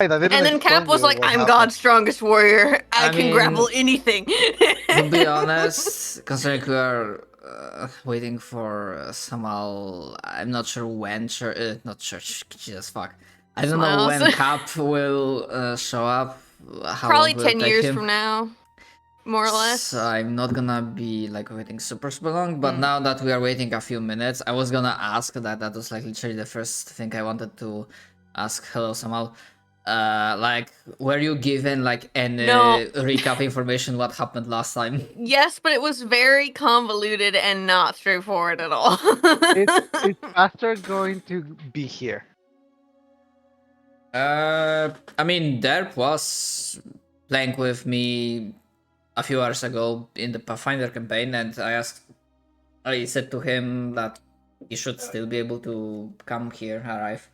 Wait, I didn't And then explain Cap was you like, what I'm happened. God's strongest warrior. I I can mean, grapple anything. To be honest, considering we are waiting for somehow, I'm not sure when. Not church. Jesus fuck. I don't know Smiles. when Cap will show up. How Probably long will it 10 take years him? from now, more or less. So I'm not gonna be like waiting super long, but now that we are waiting a few minutes, I was gonna ask that. That was like literally the first thing I wanted to ask. Hello, somehow. Like, were you given like any No. recap information what happened last time? Yes, but it was very convoluted and not straightforward at all. Is Pastor going to be here? I mean, Derp was playing with me a few hours ago in the Pathfinder campaign, and I said to him that he should still be able to come here, arrive.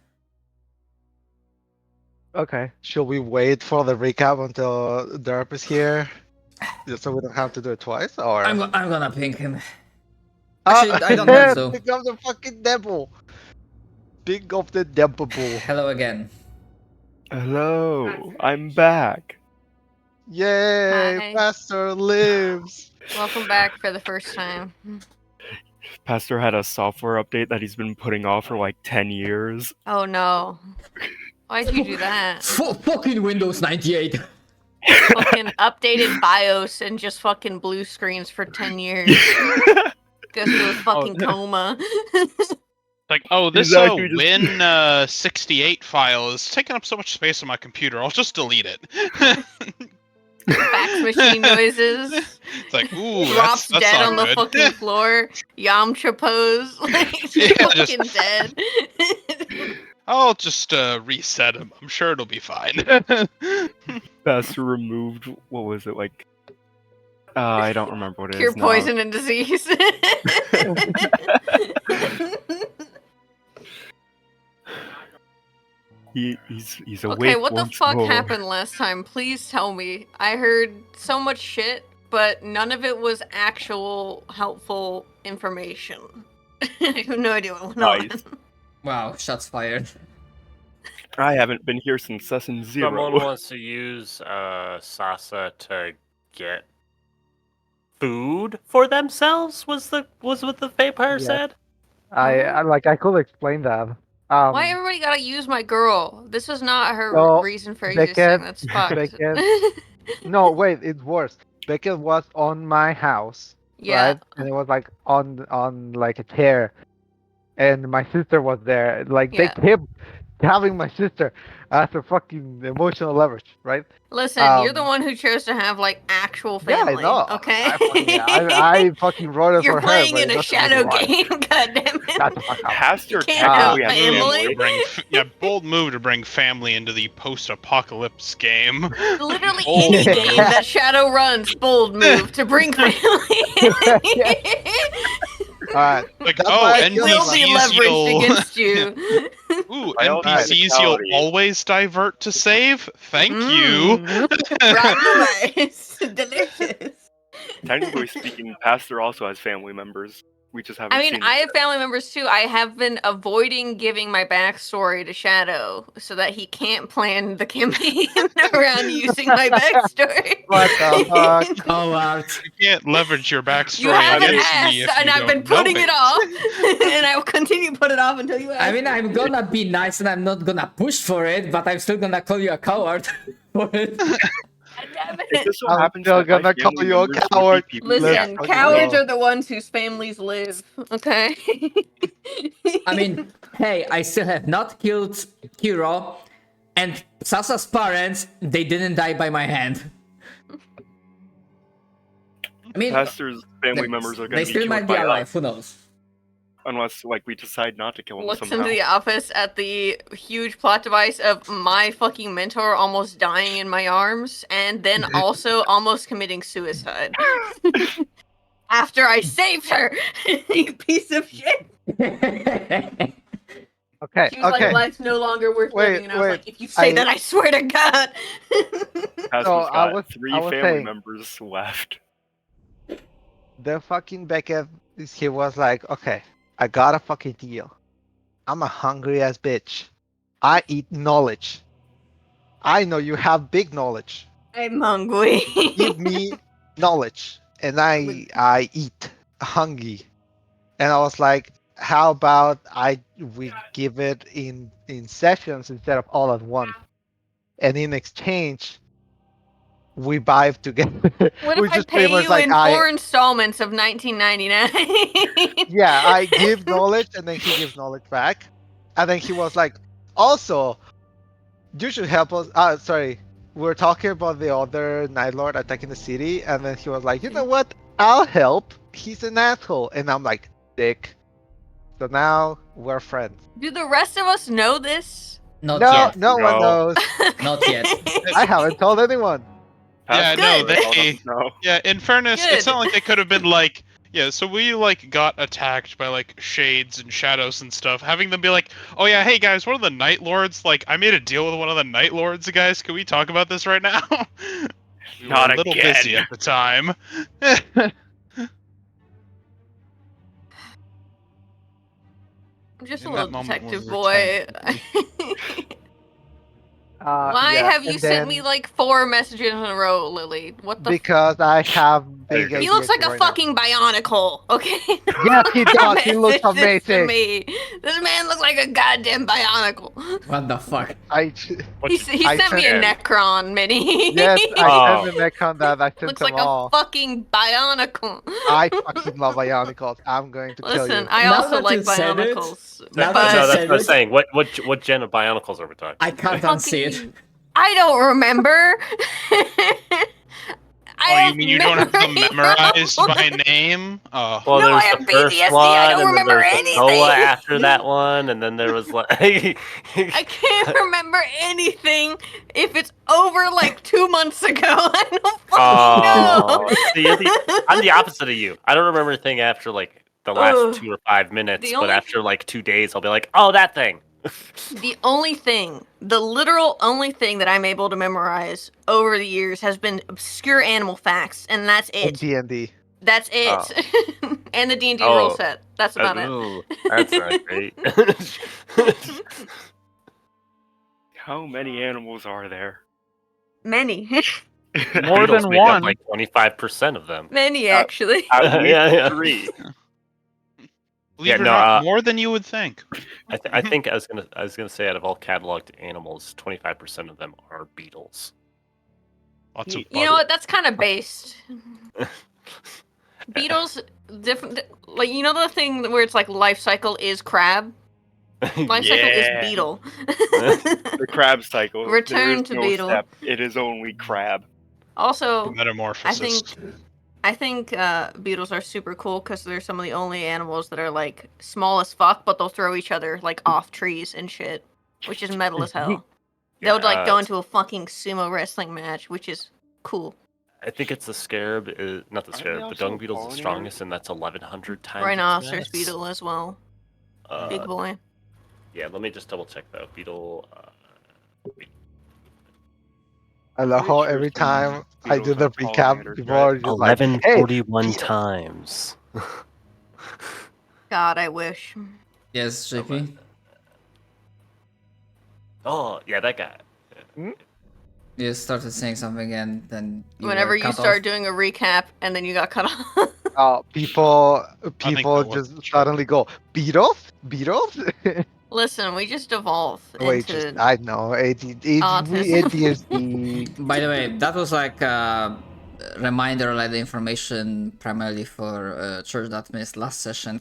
Okay. Should we wait for the recap until Derp is here? Just so we don't have to do it twice? Or I'm gonna ping him. Actually, I don't have to. Pick up the fucking devil! Pick up the devil. Hello again. Hello, I'm back. Yay! Hi. Pastor lives! Welcome back for the first time. Pastor had a software update that he's been putting off for like 10 years. Oh no. Why'd you do that? Fucking Windows 98. Fucking updated BIOS and just fucking blue screens for 10 years. Goes to a fucking coma. Like, oh, this Exactly, just- Win68 file is taking up so much space on my computer. I'll just delete it. Fax machine noises. It's like, ooh, Drops that's dead not on the good. fucking floor. Yamcha pose. Like, Yeah, fucking dead. I'll just reset him. I'm sure it'll be fine. Pastor removed, what was it, like... I don't remember what it Cure is now. poison and disease. He's awake Okay, what the once fuck more. happened last time? Please tell me. I heard so much shit, but none of it was actual helpful information. I have no idea what went on. Nice. Wow, shots fired. I haven't been here since Session 0. Someone wants to use Sasa to get food for themselves. Was what the vampire Yeah. said? I could explain that. Why everybody gotta use my girl? This was not her No, reason for Beckett- existing. That's fucked. Beckett- No, wait, it's worse. Beckett was on my house, yeah. right? And it was like on like a chair, and my sister was there. Like Yeah. they kept having my sister as a fucking emotional leverage, right? Listen, you're the one who chose to have like actual Yeah, I family. know. Okay. I fucking wrote it You're for playing her. in a shadow game. God damn it. Shut the fuck up. Pastor Can't have technically has family. family. Bold move to bring family into the post-apocalypse game. Literally Oh. any game that Shadow runs, bold move to bring family. Alright. Like, That's oh, why I Will be NPCs leveraged you'll... against you. Ooh, I also NPCs had you'll mentality. always divert to save? Thank you. Randomized. Delicious. Technically speaking, Pastor also has family members. We just haven't I mean, seen I them have family members too. I have been avoiding giving my backstory to Shadow so that he can't plan the campaign around using my backstory. What the fuck? Oh, out. You can't leverage your backstory You haven't against asked, me if and you I've been don't know putting it off, and I will continue to put it off until you ask. I mean, I'm gonna be nice and I'm not gonna push for it, but I'm still gonna call you a coward for it. God damn It it. just so I'm happens still that my gonna call family you a members would be coward. people Listen, that- fucking cowards go. are the ones whose families live, okay? I mean, hey, I still have not killed Kiro, and Sasa's parents, they didn't die by my hand. I mean, Pastor's family they, members are they going to be still killed might be by alive, us, who knows? unless like we decide not to kill them Looks somehow. into the office at the huge plot device of my fucking mentor almost dying in my arms, and then also almost committing suicide. After I saved her! You piece of shit! Okay, She was okay. like, life's no longer worth Wait, living, and I was wait. like, if you say I- that, I swear to God! Pastor's So, got three I was family saying- members left. The fucking Beckett, he was like, okay, I got a fucking deal. I'm a hungry ass bitch. I eat knowledge. I know you have big knowledge. I'm hungry. Give me knowledge, and I eat hungry. And I was like, how about we give it in sessions instead of all at once, and in exchange we buy together. What We if I just pretty pay much you like in 4 installments of $19.99? yeah, I give knowledge and then he gives knowledge back. And then he was like, also, you should help us. Sorry. We were talking about the other Night Lord attacking the city. And then he was like, you know what? I'll help. He's an asshole. And I'm like, dick. So now we're friends. Do the rest of us know this? Not No, yet. no one No. knows. Not yet. I haven't told anyone. Yeah, no, Good. they. No. Yeah, in fairness, it's Good. not like they could have been like, yeah. So we like got attacked by like shades and shadows and stuff. Having them be like, oh yeah, hey guys, one of the Night Lords. Like, I made a deal with one of the Night Lords, guys. Can we talk about this right now? We Not were a little busy again. at the time. I'm just a In little that moment was detective the boy. Why Yeah, have you and sent me then- like 4 messages in a row, Lily? What the Because I have big He He looks like ADHD a right now. fucking bionicle, okay? Yes, he does. He looks Message this to amazing. me. This man looks like a goddamn bionicle. What the fuck? I He I sent me a sent- Necron mini. yes, I Oh. sent the Necron that I sent Looks them like all. a fucking bionicle. I fucking love Bionicles. I'm going to kill Listen, you. I Now also that like you said it, bionicles. now No, that you that's said what I was it- saying. What gen of Bionicles are we talking? I can't unsee it. I don't remember. Oh, you mean you don't have them memorized by name? Oh. Well, No, there was I have the first PTSD, one, I don't and then remember there was the anything. Zola after that one, and then there was like. I can't remember anything if it's over like 2 months ago. I don't fucking know. See, I'm the opposite of you. I don't remember anything after like the last Ugh. 2 or 5 minutes, The but only- after like 2 days, I'll be like, oh, that thing. The literal only thing that I'm able to memorize over the years has been obscure animal facts, and that's In it. D&D. That's it. And the D&D rule Oh. set. That's about it. Ooh, that's not great. How many animals are there? Many. More Beetles than make up, one. like 25% of them. Many, actually. At least Yeah. 3. Believe Yeah, it or no, not, more than you would think. I think I was gonna say out of all cataloged animals, 25% of them are beetles. Lots of You know what? That's kind of based. Beetles, different. Like, you know the thing where it's like life cycle is crab? Life cycle is Yeah. beetle. The crab cycle. Return There is to no beetle. step. It is only crab. Also, metamorphosis. I think beetles are super cool because they're some of the only animals that are like small as fuck, but they'll throw each other like off trees and shit, which is metal as hell. They would like go into a fucking sumo wrestling match, which is cool. I think it's the scarab, not the Aren't scarab. they The dung also beetle's the pollinators? strongest, and that's 1,100 times. its Rhinoceros mass. beetle as well. Big boy. Yeah, let me just double check though. Beetle. I love how Pretty sure every some time I do beetles the are recap, pollinators, people are right? just like, hey, 1141 beetle. times. God, I wish. Yes, JP. Oh, yeah, that guy. You started saying something and then you Whenever were you cut start off. doing a recap and then you got cut off. people think people that was just suddenly go, Beatles? Beatles? Listen, we just evolve Wait, into. just, I know, Autism. ADHD. By the way, that was like a reminder, like the information primarily for Church That Missed last session.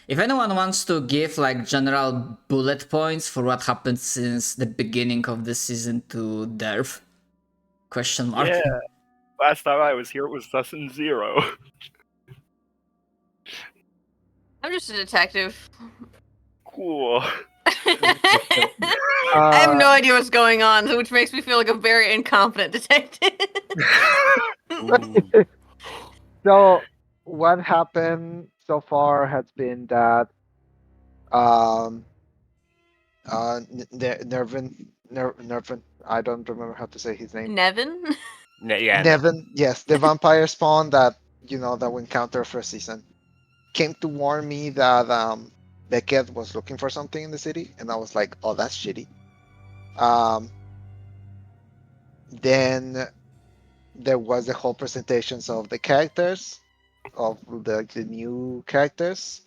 If anyone wants to give like general bullet points for what happened since the beginning of the season to Derv? Question mark. Yeah. Last time I was here, it was Sussin 0. I'm just a detective. Cool. I have no idea what's going on, which makes me feel like a very incompetent detective. So what happened so far has been that Nervin, I don't remember how to say his name. Nevin? Yeah. Nevin, yes, the vampire spawn that that we encountered first season came to warn me that Beckett was looking for something in the city, and I was like, oh, that's shitty. Then there was the whole presentations of the characters, of the new characters.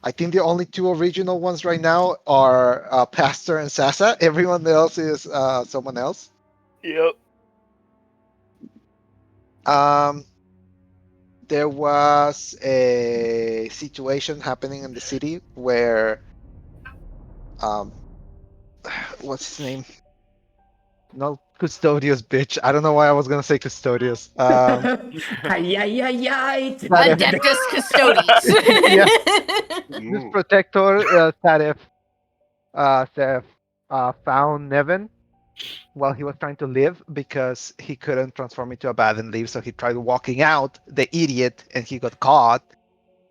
I think the only two original ones right now are Pastor and Sasa. Everyone else is someone else. Yep. There was a situation happening in the city where, what's his name? No, Custodius, bitch. I don't know why I was gonna say Custodius. Adeptus Custodes. Yeah. This Ooh. protector, Seth, found Nevin while he was trying to live because he couldn't transform into a bat and leave. So he tried walking out, the idiot, and he got caught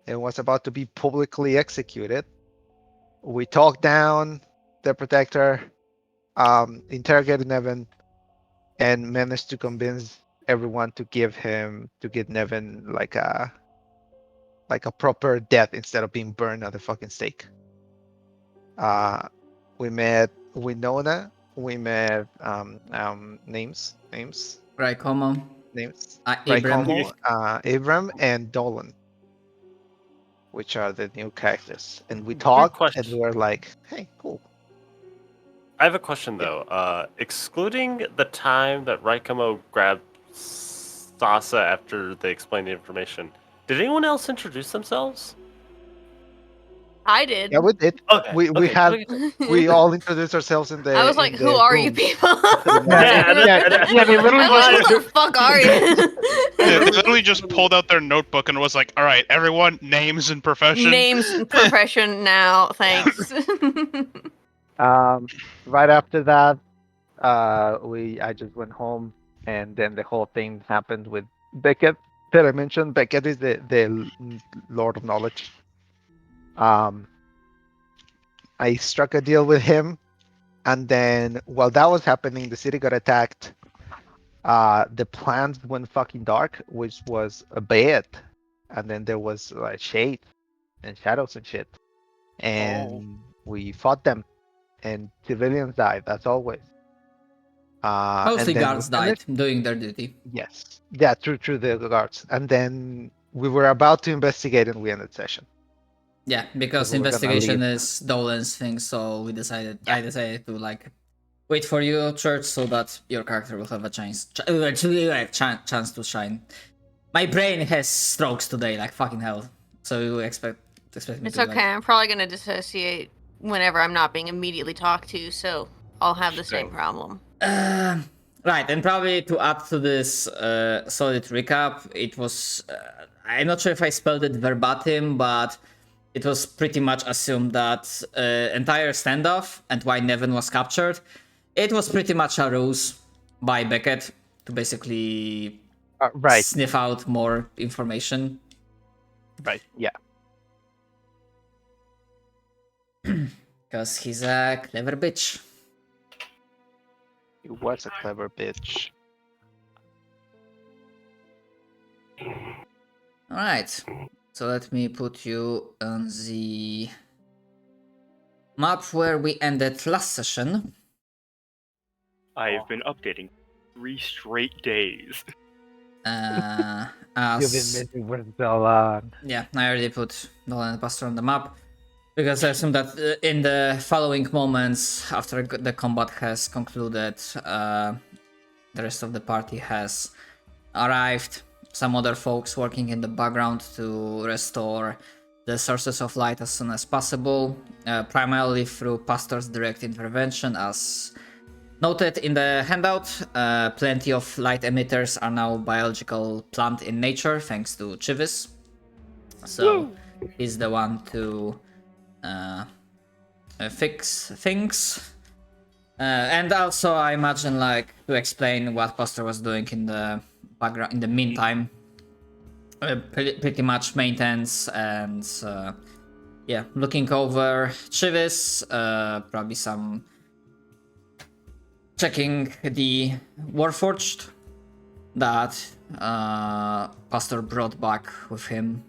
and was about to be publicly executed. We talked down the protector, interrogated Nevin, and managed to convince everyone to give Nevin like a proper death instead of being burned at the fucking stake. We met Winona. We met names. Raikomo. Raikomo, Abram, and Dolan, which are the new characters. And we talked, and we were like, "Hey, cool." I have a question though. Excluding the time that Raikomo grabbed Sasa after they explained the information, did anyone else introduce themselves? I did. Yeah, we did. Okay. We all introduced ourselves in the. I was like, in "Who the are you room. people?" Yeah, they literally I was like, just "Who the fuck are you?" They literally just pulled out their notebook and was like, "All right, everyone, names and profession." Names and profession now, thanks. Right after that, I just went home, and then the whole thing happened with Beckett that I mentioned. Beckett is the Lord of Knowledge. I struck a deal with him, and then while that was happening, the city got attacked. The plans went fucking dark, which was a bad, and then there was like shade and shadows and shit, and we fought them, and civilians died as always. Mostly and then guards died doing their duty. Yes, yeah, through the guards, and then we were about to investigate, and we ended session. Yeah, because we were gonna investigation leave. is Dolan's thing, so I decided to like wait for you, Church, so that your character will have a chance to shine. My brain has strokes today, like fucking hell. So you expect me It's to okay. I'm probably gonna dissociate whenever I'm not being immediately talked to, so I'll have the same problem. Right, and probably to add to this solid recap, it was I'm not sure if I spelled it verbatim, but it was pretty much assumed that entire standoff and why Nevin was captured, it was pretty much a ruse by Beckett to basically sniff out more information. Right, yeah. Because he's a clever bitch. He was a clever bitch. Alright, so let me put you on the map where we ended last session. I have been updating 3 straight days. You've been missing for so long. Yeah, I already put Nolan and Pastor on the map. Because I assume that in the following moments, after the combat has concluded, the rest of the party has arrived. Some other folks working in the background to restore the sources of light as soon as possible, primarily through Pastor's direct intervention. As noted in the handout, plenty of light emitters are now biological plant in nature, thanks to Chivis. So he's the one to fix things. And also, I imagine, like, to explain what Pastor was doing in the background in the meantime. Pretty much maintenance and looking over Chivis, probably some checking the Warforged that Pastor brought back with him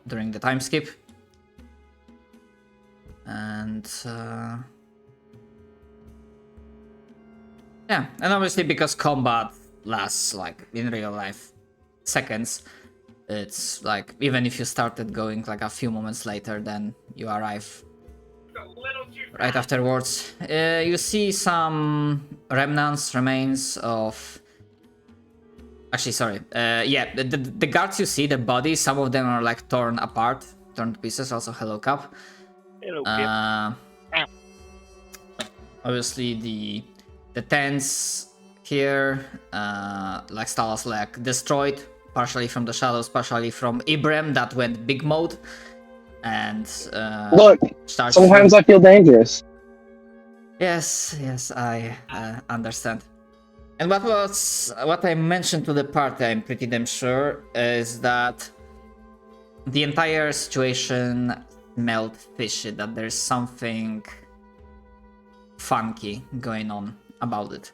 during the time skip. And Yeah, and obviously because combat lasts like in real life seconds, it's like even if you started going like a few moments later, then you arrive right afterwards. You see some remains of. Actually, sorry. Yeah, the guards you see, the bodies, some of them are like torn apart, torn to pieces. Also, hello, Cap. Hello, Pip. Obviously, the tents here, like Stalas, like destroyed, partially from the shadows, partially from Ibrahim that went big mode, and Look, sometimes I feel dangerous. Yes, I understand. And what I mentioned to the party, I'm pretty damn sure, is that the entire situation smelled fishy, that there's something funky going on about it.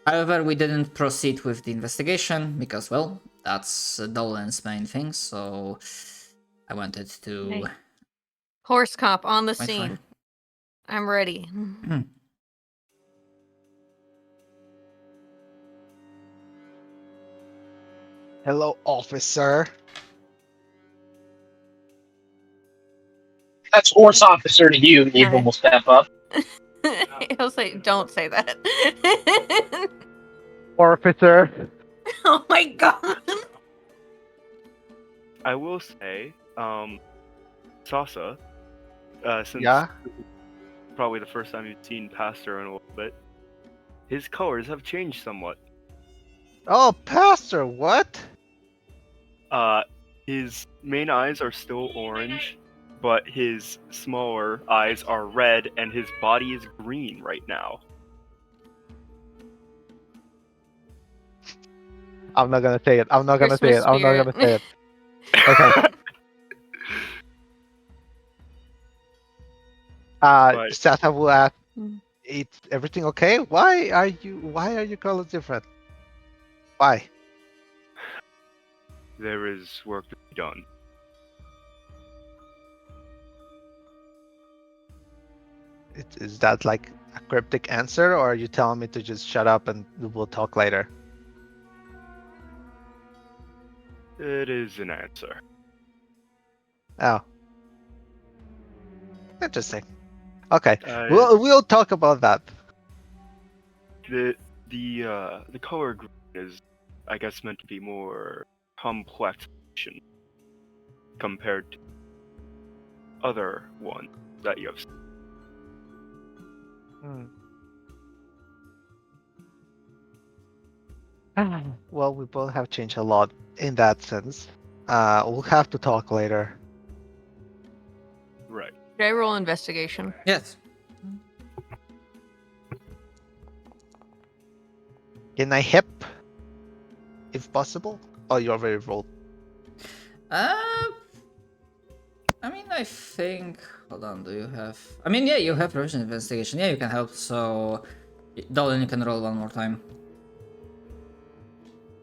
However, we didn't proceed with the investigation because, well, that's Dolan's main thing, so I wanted to... Hey. Horse cop on the Wait for scene. it. I'm ready. Hello, officer. That's horse officer to you. Abram will step up. He'll say, "Don't say that." Officer. Oh my god. I will say, Sasa, since Yeah? probably the first time you've seen Pastor in a little bit, his colors have changed somewhat. Oh, Pastor, what? His main eyes are still orange, but his smaller eyes are red, and his body is green right now. I'm not gonna say it. I'm not gonna say Christmas it. I'm not gonna say it. Okay. Right. Sata will ask, Hmm. "It's everything okay? Why are your colors different? Why?" There is work to be done. Is that like a cryptic answer, or are you telling me to just shut up and we'll talk later? It is an answer. Oh. Interesting. Okay. Uh, We'll talk about that. The color green is, I guess, meant to be more complex compared to other ones that you have seen. Well, we both have changed a lot in that sense. We'll have to talk later. Right. Should I roll investigation? Yes. Can I hip, if possible? Oh, you already rolled. I mean, I think. Hold on, do you have? I mean, yeah, you have provision investigation. Yeah, you can help. So, Dolan, you can roll one more time.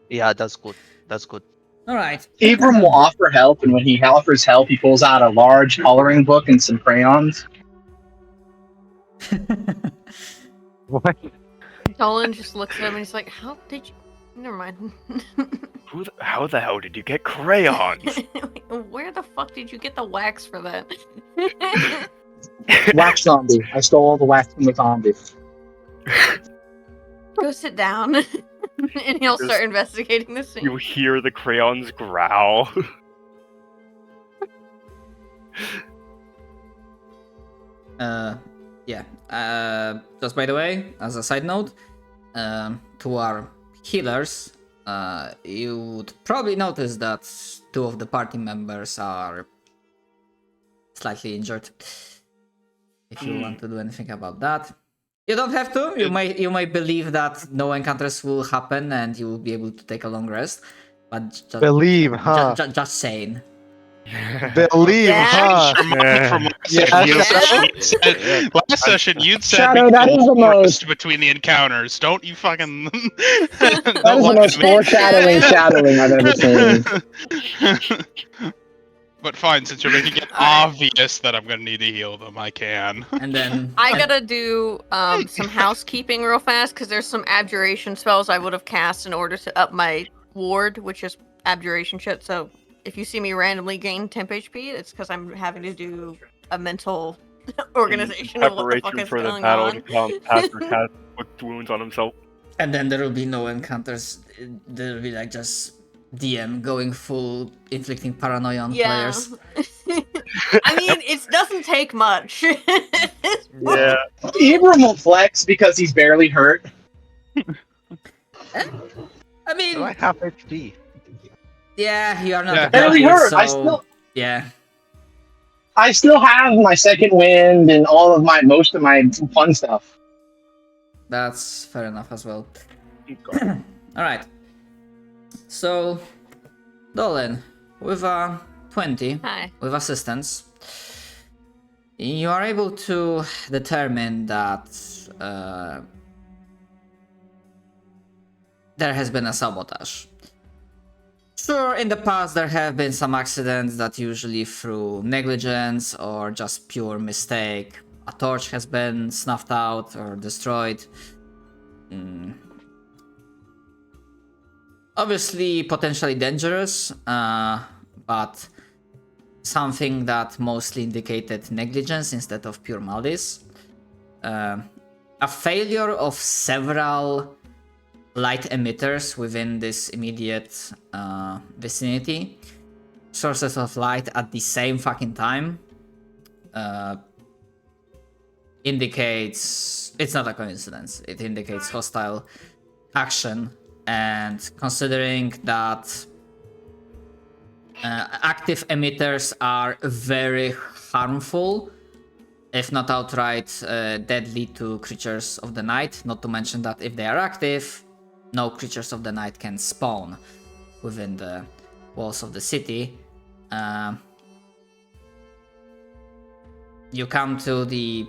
Yeah, that's good. That's good. All right. Abram will offer help, and when he offers help, he pulls out a large coloring book and some crayons. What? Dolan just looks at him and he's like, "How did you?" Never mind. How the hell did you get crayons? Like, where the fuck did you get the wax for that? Wax zombie. I stole all the wax from the zombie. Go sit down, and he'll start investigating the scene. You hear the crayons growl. Yeah. Just by the way, as a side note, to our healers, you would probably notice that two of the party members are slightly injured. If you want to do anything about that, you don't have to. You might believe that no encounters will happen and you will be able to take a long rest. But just, Believe, huh? just saying. Believe, Yeah. huh? From last session, you'd said Shadow, we that could is the rest most- between the encounters. Don't you fucking? That is the most foreshadowing shadowing I've ever seen. But fine, since you're making it obvious that I'm gonna need to heal them, I can. And then I gotta do some housekeeping real fast because there's some abjuration spells I would have cast in order to up my ward, which is abjuration shit. So if you see me randomly gain temp HP, it's because I'm having to do a mental organization of what the fuck Preparation is for the going battle on. to come, Pastor cast with wounds on himself. And then there will be no encounters. There will be like just DM going full inflicting paranoia on Yeah. players. I mean, it doesn't take much. Yeah. Ibram will flex because he's barely hurt. I mean, Do I have HP? yeah, you are not Yeah. the Barely Guardian, hurt. so yeah. I still have my second wind and all of most of my fun stuff. That's fair enough as well. Alright. So, Dolan, with a 20, Hi. with assistance, you are able to determine that there has been a sabotage. Sure, in the past there have been some accidents that usually through negligence or just pure mistake. A torch has been snuffed out or destroyed. Obviously potentially dangerous, but something that mostly indicated negligence instead of pure malice. A failure of several light emitters within this immediate vicinity, sources of light at the same fucking time, indicates it's not a coincidence. It indicates hostile action, and considering that active emitters are very harmful, if not outright deadly to creatures of the night, not to mention that if they are active, no creatures of the night can spawn within the walls of the city. You come to the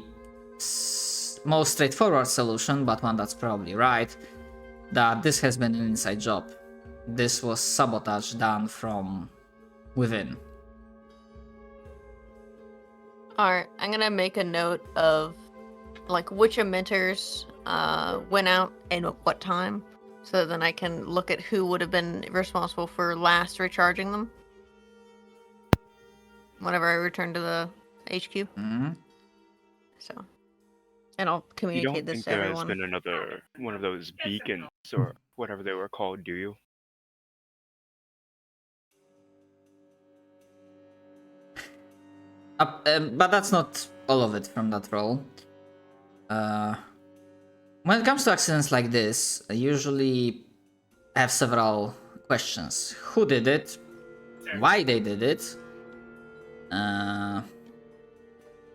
most straightforward solution, but one that's probably right, that this has been an inside job. This was sabotage done from within. Alright, I'm gonna make a note of like which emitters went out and at what time, so then I can look at who would have been responsible for last recharging them whenever I return to the HQ. Mhm. So, and I'll You communicate don't this think to there has everyone. been another one of those beacons or whatever they were called, do you? But that's not all of it from that role. When it comes to accidents like this, I usually have several questions. Who did it? Why they did it?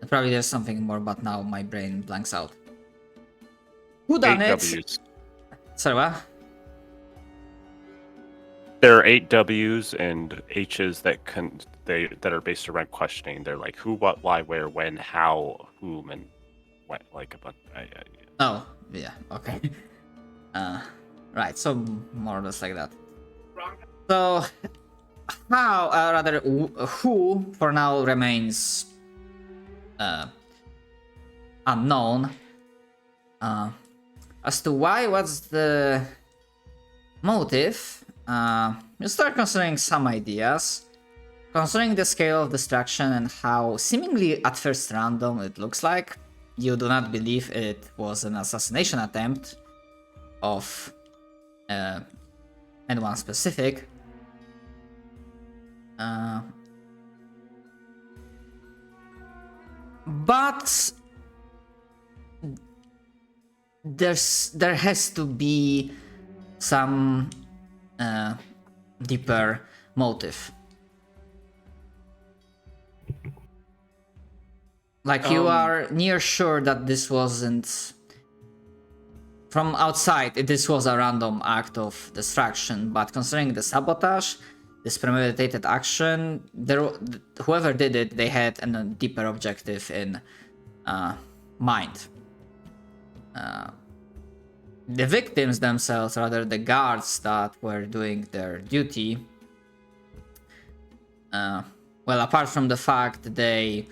Probably there's something more, but now my brain blanks out. Who done 8 it? W's. Sorry, what? There are 8 W's and H's that are based around questioning. They're like who, what, why, where, when, how, whom, and what. Like a bunch. Oh, yeah, okay. Right, so more or less like that. So, how, rather, who for now remains unknown. As to why, what's the motive? You start considering some ideas. Considering the scale of destruction and how seemingly at first random it looks like, you do not believe it was an assassination attempt of anyone specific. But there has to be some deeper motive. Like you are near sure that this wasn't from outside. This was a random act of destruction, but considering the sabotage, this premeditated action, whoever did it, they had a deeper objective in mind. The victims themselves, rather the guards that were doing their duty, well, apart from the fact they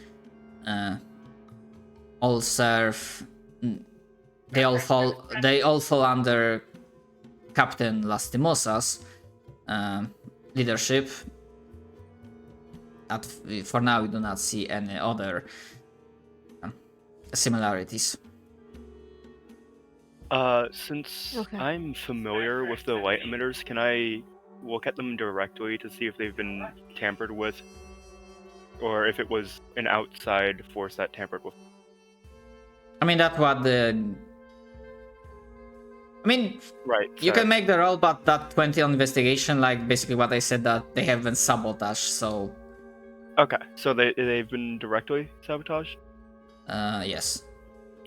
all serve, they all fall under Captain Lastimosa's leadership. For now, we do not see any other similarities. Since Okay. I'm familiar with the light emitters, can I look at them directly to see if they've been tampered with? Or if it was an outside force that tampered with? I mean, that's what the... I mean, Right. you sorry. can make the roll, but that 20 on investigation, like basically what I said, that they have been sabotaged, so... Okay, so they've been directly sabotaged? Yes.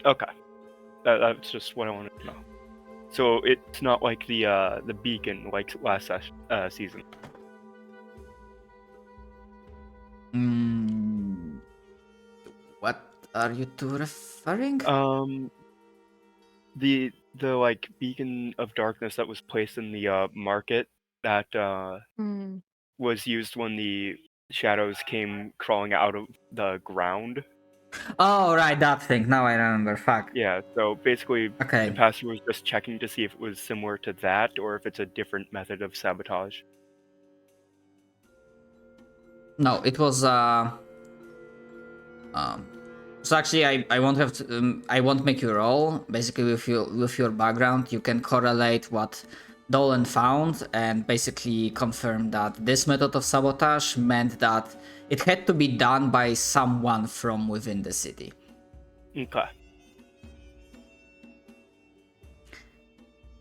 Okay. That's just what I wanted to know. So it's not like the beacon like last season. What are you two referring? The like beacon of darkness that was placed in the market that Hmm. was used when the shadows came crawling out of the ground. Oh, right, that thing. Now I remember. Fuck. Yeah, so basically Okay. the pastor was just checking to see if it was similar to that or if it's a different method of sabotage. No, it was so actually I won't have to I won't make you roll. Basically with your background you can correlate what Dolan found and basically confirm that this method of sabotage meant that it had to be done by someone from within the city. Okay.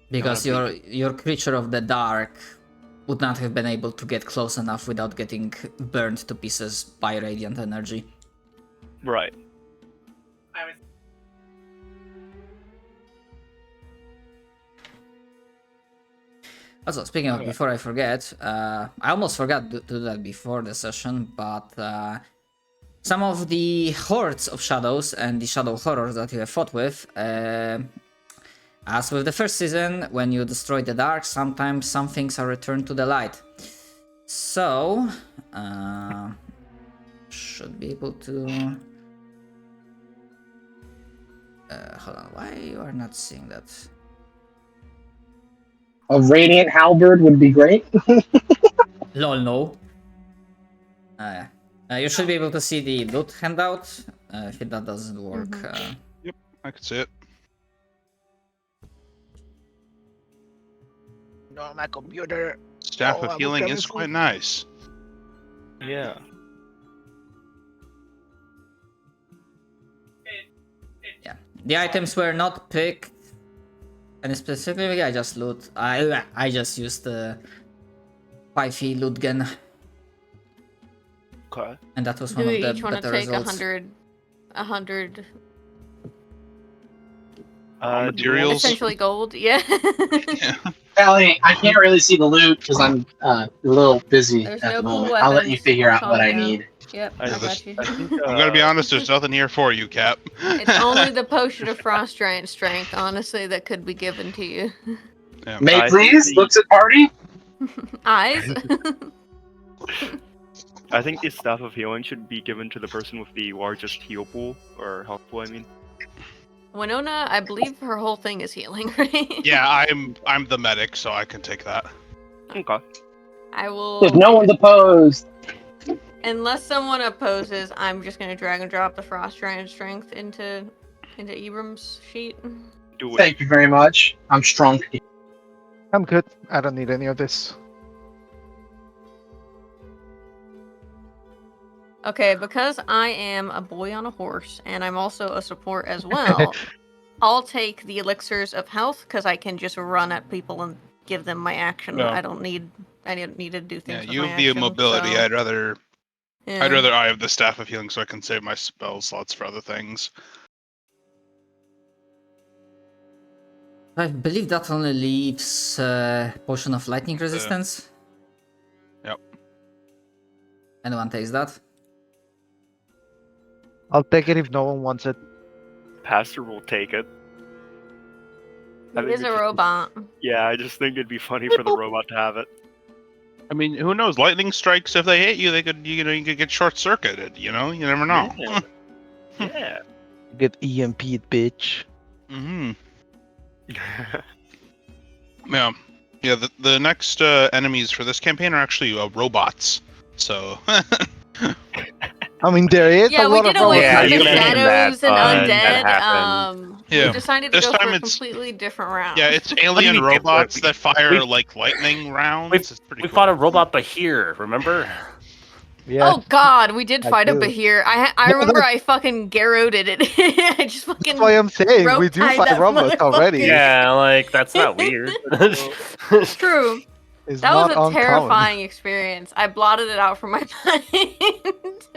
Because your creature of the dark would not have been able to get close enough without getting burned to pieces by radiant energy. Right. Also, speaking of, before I forget, I almost forgot to do that before the session, but some of the hordes of shadows and the shadow horrors that you have fought with, as with the first season, when you destroy the dark, sometimes some things are returned to the light. So, should be able to... hold on, why you are not seeing that? A radiant halberd would be great. Lol, no. You should be able to see the loot handout. If that doesn't work, Yep, I can see it. No, my computer. Staff Oh, of I'm healing coming is for- quite nice. Yeah. yeah. The items were not picked, and specifically, I just loot. I just used the 5e loot gun, Okay. and that was Do one we of the each want to better take results. 100 Materials. essentially gold? Yeah. Yeah. Ellie, I can't really see the loot because I'm a little busy There's at no the cool moment. I'll let you weapons. figure out Calm what I down. need. Yep, I got you. I think, I'm gonna be honest, there's nothing here for you, Cap. It's only the potion of frost giant strength, honestly, that could be given to you. Yeah. May I please? think Looks at party? Eyes. I think the staff of healing should be given to the person with the largest heal pool, or health pool, I mean. Winona, I believe her whole thing is healing, right? Yeah, I'm the medic, so I can take that. Okay. I will. If no one's opposed. Unless someone opposes, I'm just gonna drag and drop the frost giant strength into Ibram's sheet. Do it. Thank you very much. I'm strong. I'm good. I don't need any of this. Okay, because I am a boy on a horse and I'm also a support as well, I'll take the elixirs of health because I can just run at people and give them my action. Yeah. I don't need to do Yeah, things. you with have my the action, mobility. so, I'd rather yeah. I have the staff of healing so I can save my spell slots for other things. I believe that only leaves potion of lightning resistance. Yep. Anyone takes that? I'll take it if no one wants it. Pastor will take it. I He think is we a just- robot. Yeah, I just think it'd be funny for the robot to have it. I mean, who knows? Lightning strikes. If they hit you, you could get short circuited. You know, you never know. Yeah. Yeah. Get EMP'd, bitch. Mm-hmm. Yeah. Yeah. The next enemies for this campaign are actually robots. So. I mean, there is Yeah, a we lot did of away Yeah, with you the mentioned shadows that, and that undead. happened. Yeah. We decided to This go time for a it's- completely different route. Yeah, it's alien mean robots different? that fire We- like lightning rounds. We, It's pretty we cool. fought a robot Bahir, remember? Yeah. Oh God, we did I fight do. up here. I No, remember I fucking garroted it. I just fucking That's why I'm saying we rope do tied fight that robots already. motherfucker. Yeah, like, that's not weird. True. It's That not was a uncommon. terrifying experience. I blotted it out from my mind.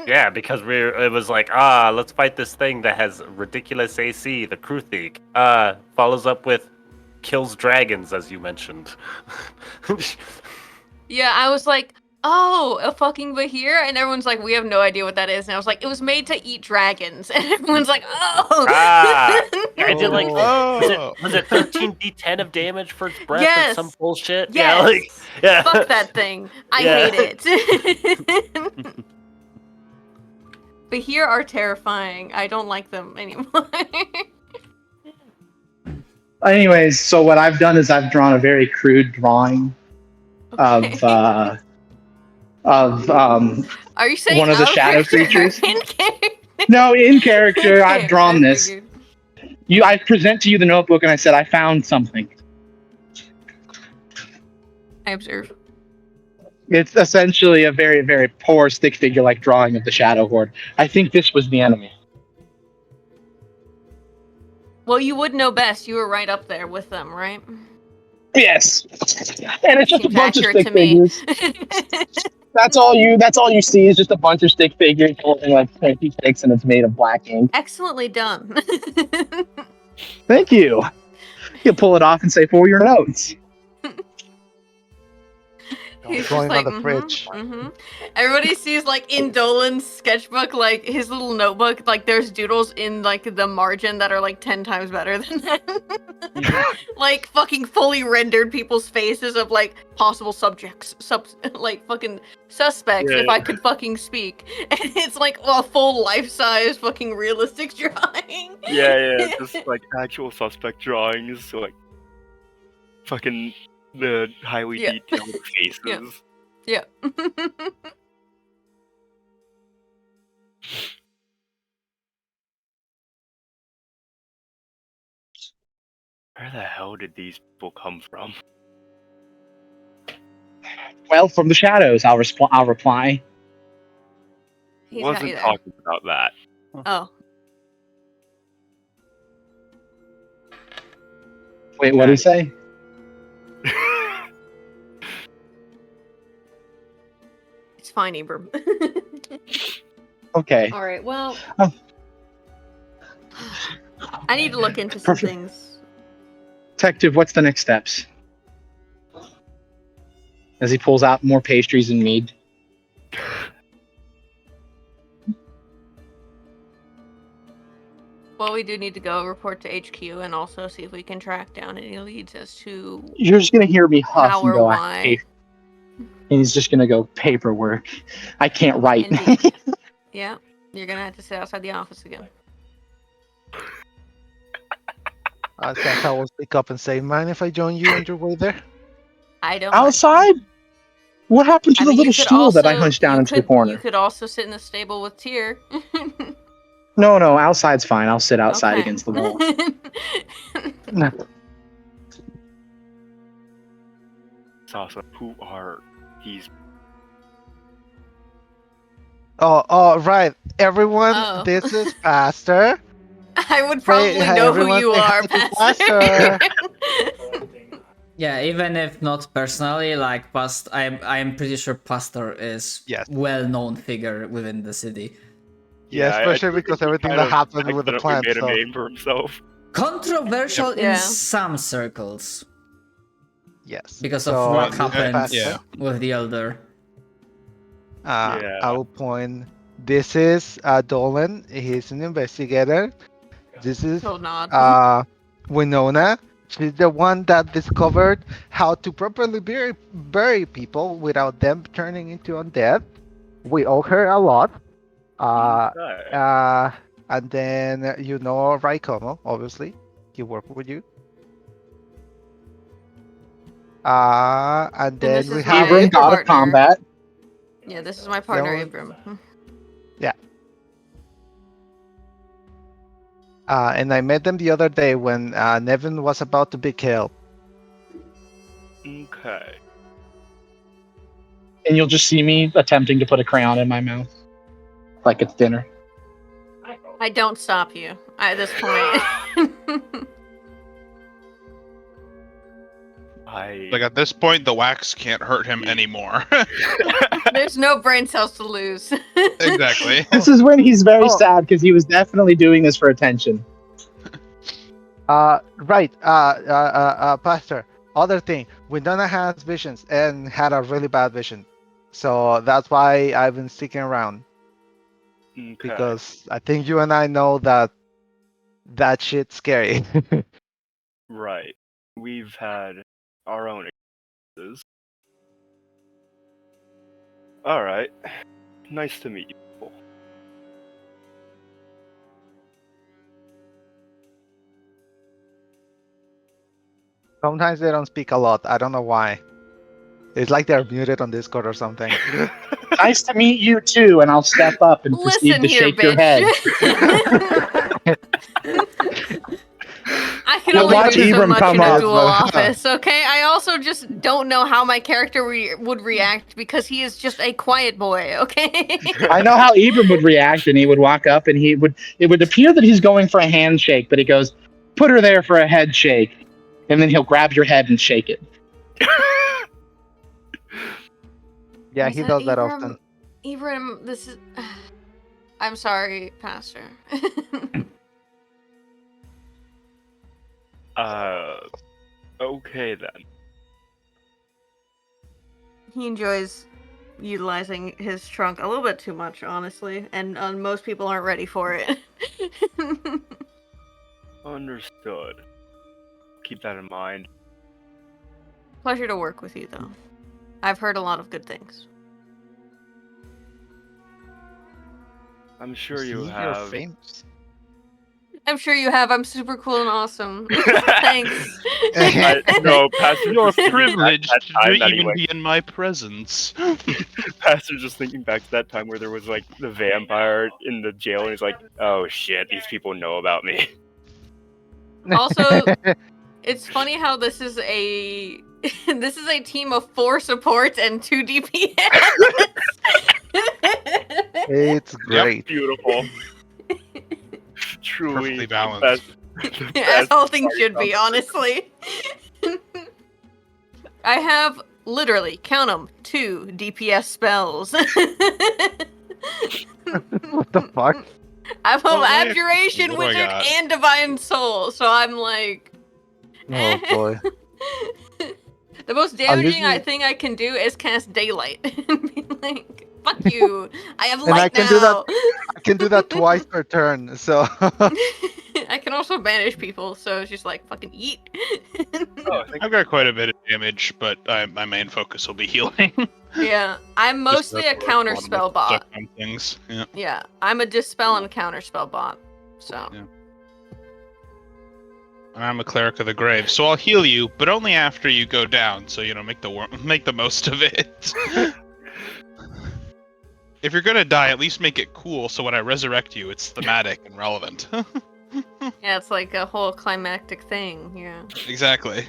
Yeah, because it was like, let's fight this thing that has ridiculous AC, the Kruthik. Follows up with kills dragons, as you mentioned. Yeah, I was like, oh, a fucking Bahir? And everyone's like, we have no idea what that is. And I was like, it was made to eat dragons. And everyone's like, oh. Yeah, I did like, Oh. was it 13d10 of damage for its breath Yes. or some bullshit? Yes. Yeah, like, yeah. Fuck that thing. I Yeah. hate it. Bahir are terrifying. I don't like them anymore. Anyways, so what I've done is I've drawn a very crude drawing of Are you saying one of the out shadow character or creatures? in character? no, in character. Okay, I've drawn I this. figured. I present to you the notebook, and I said I found something. I observe. It's essentially a very, very poor stick figure-like drawing of the Shadow Horde. I think this was the enemy. Well, you would know best. You were right up there with them, right? Yes, and it's just a Seems bunch of accurate stick to me. figures. That's all you see is just a bunch of stick figures holding like 20 sticks, and it's made of black ink. Excellently done. Thank you. You pull it off and say for your notes. He's just Drawing like, on the fridge. Everybody sees like in Dolan's sketchbook, like his little notebook, like there's doodles in like the margin that are like 10 times better than that. Like fucking fully rendered people's faces of like possible subjects, like fucking suspects, if Yeah. I could fucking speak. And it's like a full life-size fucking realistic drawing. Yeah, just like actual suspect drawings, so like fucking the highly Yeah. detailed faces. Yeah. Yeah. Where the hell did these people come from? Well, from the shadows, I'll reply. He's got Wasn't you there. talking about that. Oh. Wait, what did he say? It's fine, Abram. Okay. All right. Well, Oh. I need to look into some Perfect. things. Detective, what's the next steps? As he pulls out more pastries and mead. Well, we do need to go report to HQ and also see if we can track down any leads as to You're just gonna hear me huff how and or go, why. and he's just gonna go, paperwork. I can't write. Indeed. Yeah, you're gonna have to sit outside the office again. Santa will speak up and say, "Mind if I join you on your way there?" I don't. mind. Outside? What happened to I the mean, little you could stool that I also- hunched down you into the could- corner? You could also sit in the stable with Tyr. No, outside's fine. I'll sit outside Okay. against the wall. No. Sasa, who are these? Oh, right. Everyone, Oh. this is Pastor. I would probably hi, know who everyone, you say are, hi to Pastor. Yeah, even if not personally, like I'm pretty sure Pastor is Yes. well-known figure within the city. Yeah, I especially think because he everything kind that of happened with the accidentally plant. made So. a name for himself. Controversial Yeah. in some circles Yes. because So, of what this is happened Pastor. Yeah. with the elder. Yeah. I will point. This is Dolan. He's an investigator. This is He'll nod. Winona. She's the one that discovered how to properly bury people without them turning into undead. We owe her a lot. Uh, Okay. uh, and then you know Raikomo, obviously. He worked with you. And then this we is have my Abram, god of partner. combat. Yeah, this is my partner, Yeah, Abram. and I met them the other day when Nevin was about to be killed. Okay. And you'll just see me attempting to put a crayon in my mouth. Like it's dinner. I don't stop you at this point. Like at this point, the wax can't hurt him anymore. There's no brain cells to lose. Exactly. This is when he's very Oh. sad because he was definitely doing this for attention. Right. Pastor. Other thing, Winona has visions and had a really bad vision, so that's why I've been sticking around Okay. because I think you and I know that shit's scary. Right. We've had our own experiences. Alright. Nice to meet you people. Sometimes they don't speak a lot. I don't know why. It's like they're muted on Discord or something. Nice to meet you too, and I'll step up and proceed Listen to here, shake your head. bitch. I can You'll only watch do so Ibram much come in a up. dual office, okay? I also just don't know how my character would react because he is just a quiet boy, okay? I know how Ibram would react, and he would walk up, and it would appear that he's going for a handshake, but he goes, "Put her there for a head shake," and then he'll grab your head and shake it. Yeah, Is he that does that Ibram? often. Ibram, this is... I'm sorry, Pastor. Okay then. He enjoys utilizing his trunk a little bit too much, honestly, and most people aren't ready for it. Understood. Keep that in mind. Pleasure to work with you, though. I've heard a lot of good things. I'm sure you See, you're have. famous. I'm sure you have. I'm super cool and awesome. Thanks. No, Pastor. You're just thinking back privileged to that to time that he even went- be in my presence. Pastor just thinking back to that time where there was like the vampire in the jail, and he's like, "Oh shit, these people know about me." Also, it's funny how this is a team of 4 supports and 2 DPS. It's great. Beautiful. Truly Perfectly the balanced. best- the As best all things party should be, composition. honestly. I have literally, count them, 2 DPS spells. What the fuck? I'm Oh, my- Abjuration what do I Wizard got? and Divine Soul, so I'm like... Oh boy. The most damaging thing I can do is cast Daylight. And be like, fuck you, I have And I light can now. do that- I can do that twice per turn, so I can also banish people, so it's just like, fucking eat. Oh, I think I've got quite a bit of damage, but my main focus will be healing. Yeah, I'm Just mostly that's a where counter lot of spell my bot. stuff on things. Yeah. Yeah, I'm a dispel and a counter spell bot. So Yeah. And I'm a cleric of the grave, so I'll heal you, but only after you go down. So make the most of it. If you're gonna die, at least make it cool, so when I resurrect you, it's thematic and relevant. yeah, it's like a whole climactic thing. Yeah. Exactly.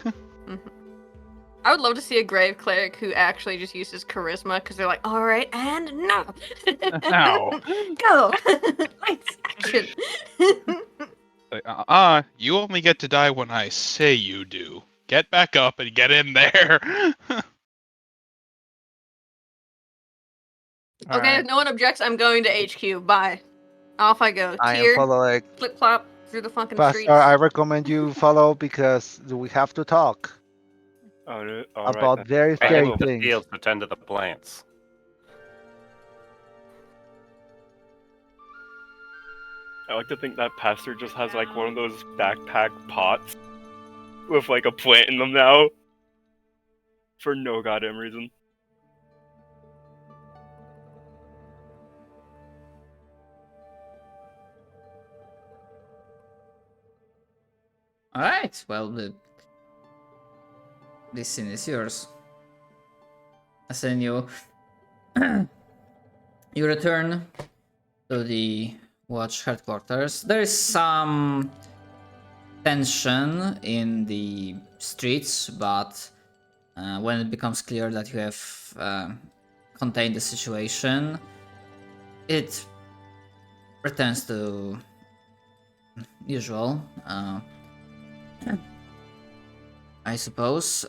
I would love to see a grave cleric who actually just uses charisma because they're like, all right, and no, Ow. go, lights, action. Like, you only get to die when I say you do. Get back up and get in there. Okay, Alright. if no one objects, I'm going to HQ. Bye. Off I go. I am Tier, following. flip flop through the fucking Pastor, streets. I recommend you follow because we have to talk Oh, no, all right about then. very I scary hit the things. fields to tend to the plants. I like to think that Pastor just has like one of those backpack pots with like a plant in them now. For no goddamn reason. Alright, well, this scene is yours. As in you return to the watch headquarters. There is some tension in the streets, but when it becomes clear that you have contained the situation, it returns to usual. I suppose.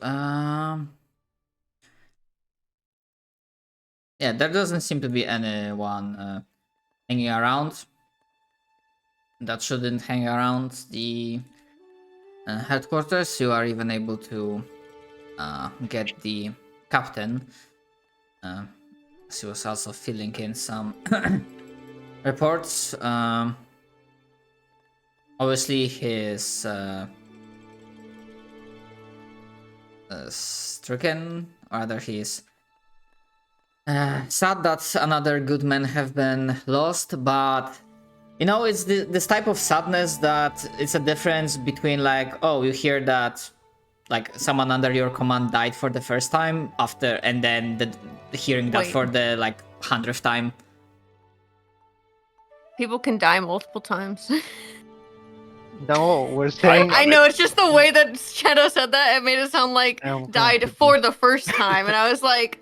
Yeah, there doesn't seem to be anyone hanging around that shouldn't hang around the headquarters. You are even able to get the captain. She was also filling in some reports. Obviously, his stricken, or rather, he's sad that another good men have been lost, but you know, it's this type of sadness that it's a difference between like, oh, you hear that like someone under your command died for the first time after, and then hearing that for the like 100th time. People can die multiple times. No, we're saying. I know, it's just the way that Shadow said that. It made it sound like died for the first time, and I was like,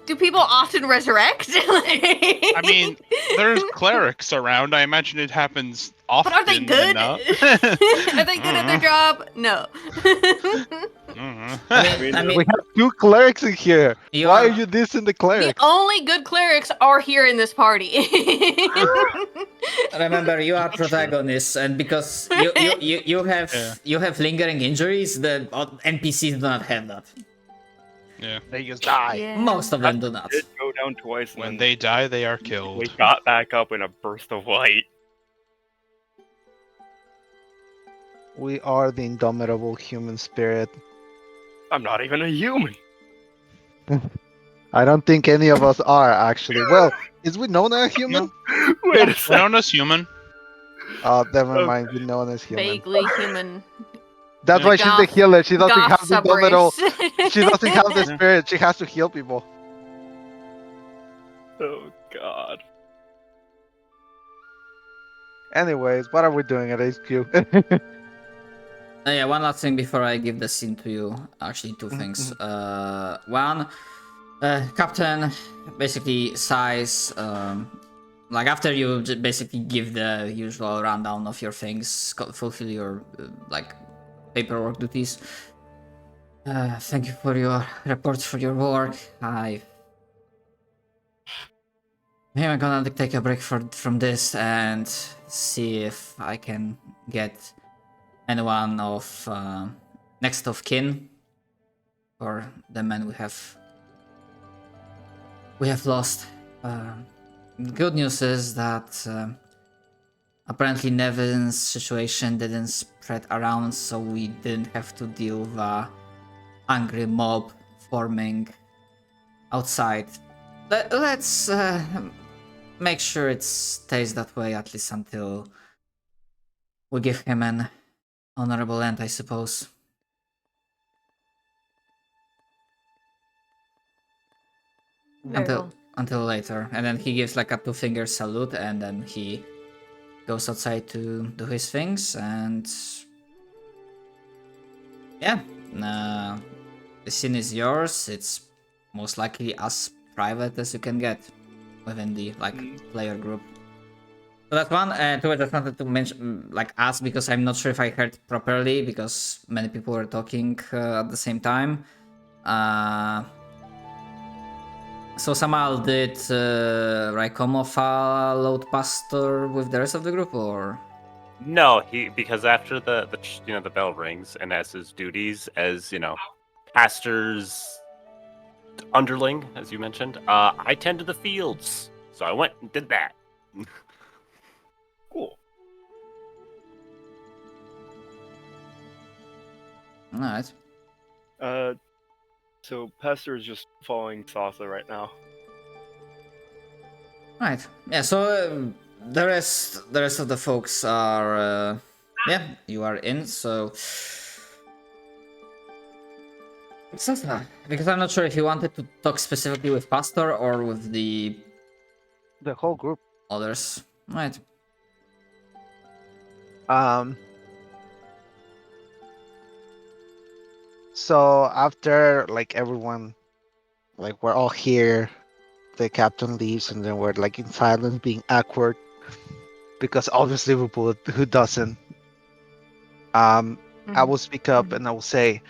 do people often resurrect? I mean, there's clerics around. I imagine it happens often. But are they good? Are they good at their job? No. I mean, we have 2 clerics in here. You Why are- are you dissing the clerics? The only good clerics are here in this party. remember, you are protagonists, and because you have lingering injuries, the NPCs do not have that. Yeah. They just die. Yeah. Most of them do not. Did go down twice. When they die, they are killed. we got back up in a burst of light. We are the indomitable human spirit. I'm not even a human. I don't think any of us are actually. Well, is Winona a human? Wait a second. Winona's human. Never mind. Winona is human. Vaguely human. That's why she's the Goth- healer. She doesn't Goth have the indomitable. suburbs. She doesn't have the spirit. She has to heal people. Oh god. Anyways, what are we doing at HQ? Yeah, one last thing before I give the scene to you. Actually, 2 things. One, Captain basically sighs. Like after you basically give the usual rundown of your things, fulfill your like paperwork duties. Thank you for your reports, for your work. I'm gonna take a break from this and see if I can get anyone of next of kin or the men we have lost. Good news is that apparently Nevin's situation didn't spread around, so we didn't have to deal with a angry mob forming outside. Let's make sure it stays that way, at least until we give him an honorable end, I suppose. Very well. Until later. And then he gives like a 2-finger salute, and then he goes outside to do his things, and yeah, the scene is yours. It's most likely as private as you can get within the like player group. So that's one. Two, I just wanted to mention, like, ask, because I'm not sure if I heard properly, because many people were talking at the same time. So Samal, did Raikomo load pastor with the rest of the group, or? No, because after the the bell rings, and as his duties as pastor's underling, as you mentioned, I tend to the fields, so I went and did that. Cool. Alright. So Pastor is just following Sasa right now. Right. Yeah. So the rest of the folks are. Yeah, you are in. So. Sasa, because I'm not sure if you wanted to talk specifically with Pastor or with the whole group. others. Right. So after like everyone, like we're all here, the captain leaves, and then we're like in silence, being awkward, because obviously we would. Who doesn't? I will speak up and I will say,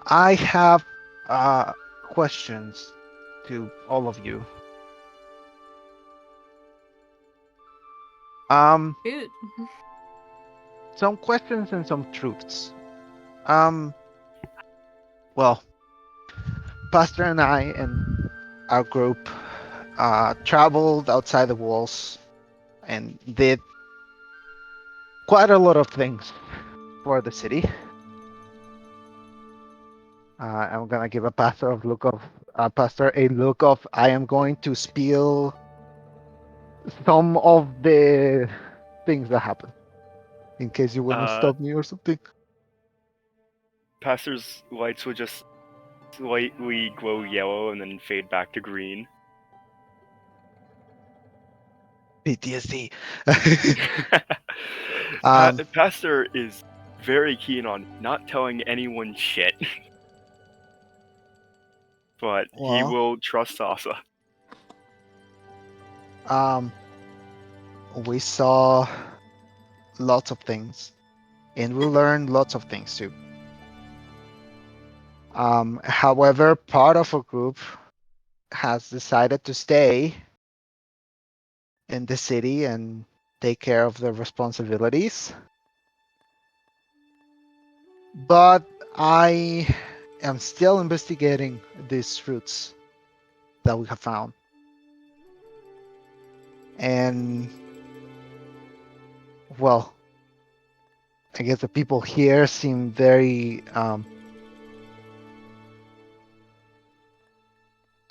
I have questions to all of you. Shoot. Some questions and some truths. Well, Pastor and I and our group traveled outside the walls and did quite a lot of things for the city. I'm gonna give a pastor a look of I am going to spill some of the things that happen, in case you want to stop me or something. Pastor's lights would just slightly glow yellow and then fade back to green. PTSD. Pastor is very keen on not telling anyone shit. But he Well. will trust Sasa. We saw lots of things, and we learned lots of things too. However, part of our group has decided to stay in the city and take care of their responsibilities. But I am still investigating these fruits that we have found. And, well, I guess the people here seem very...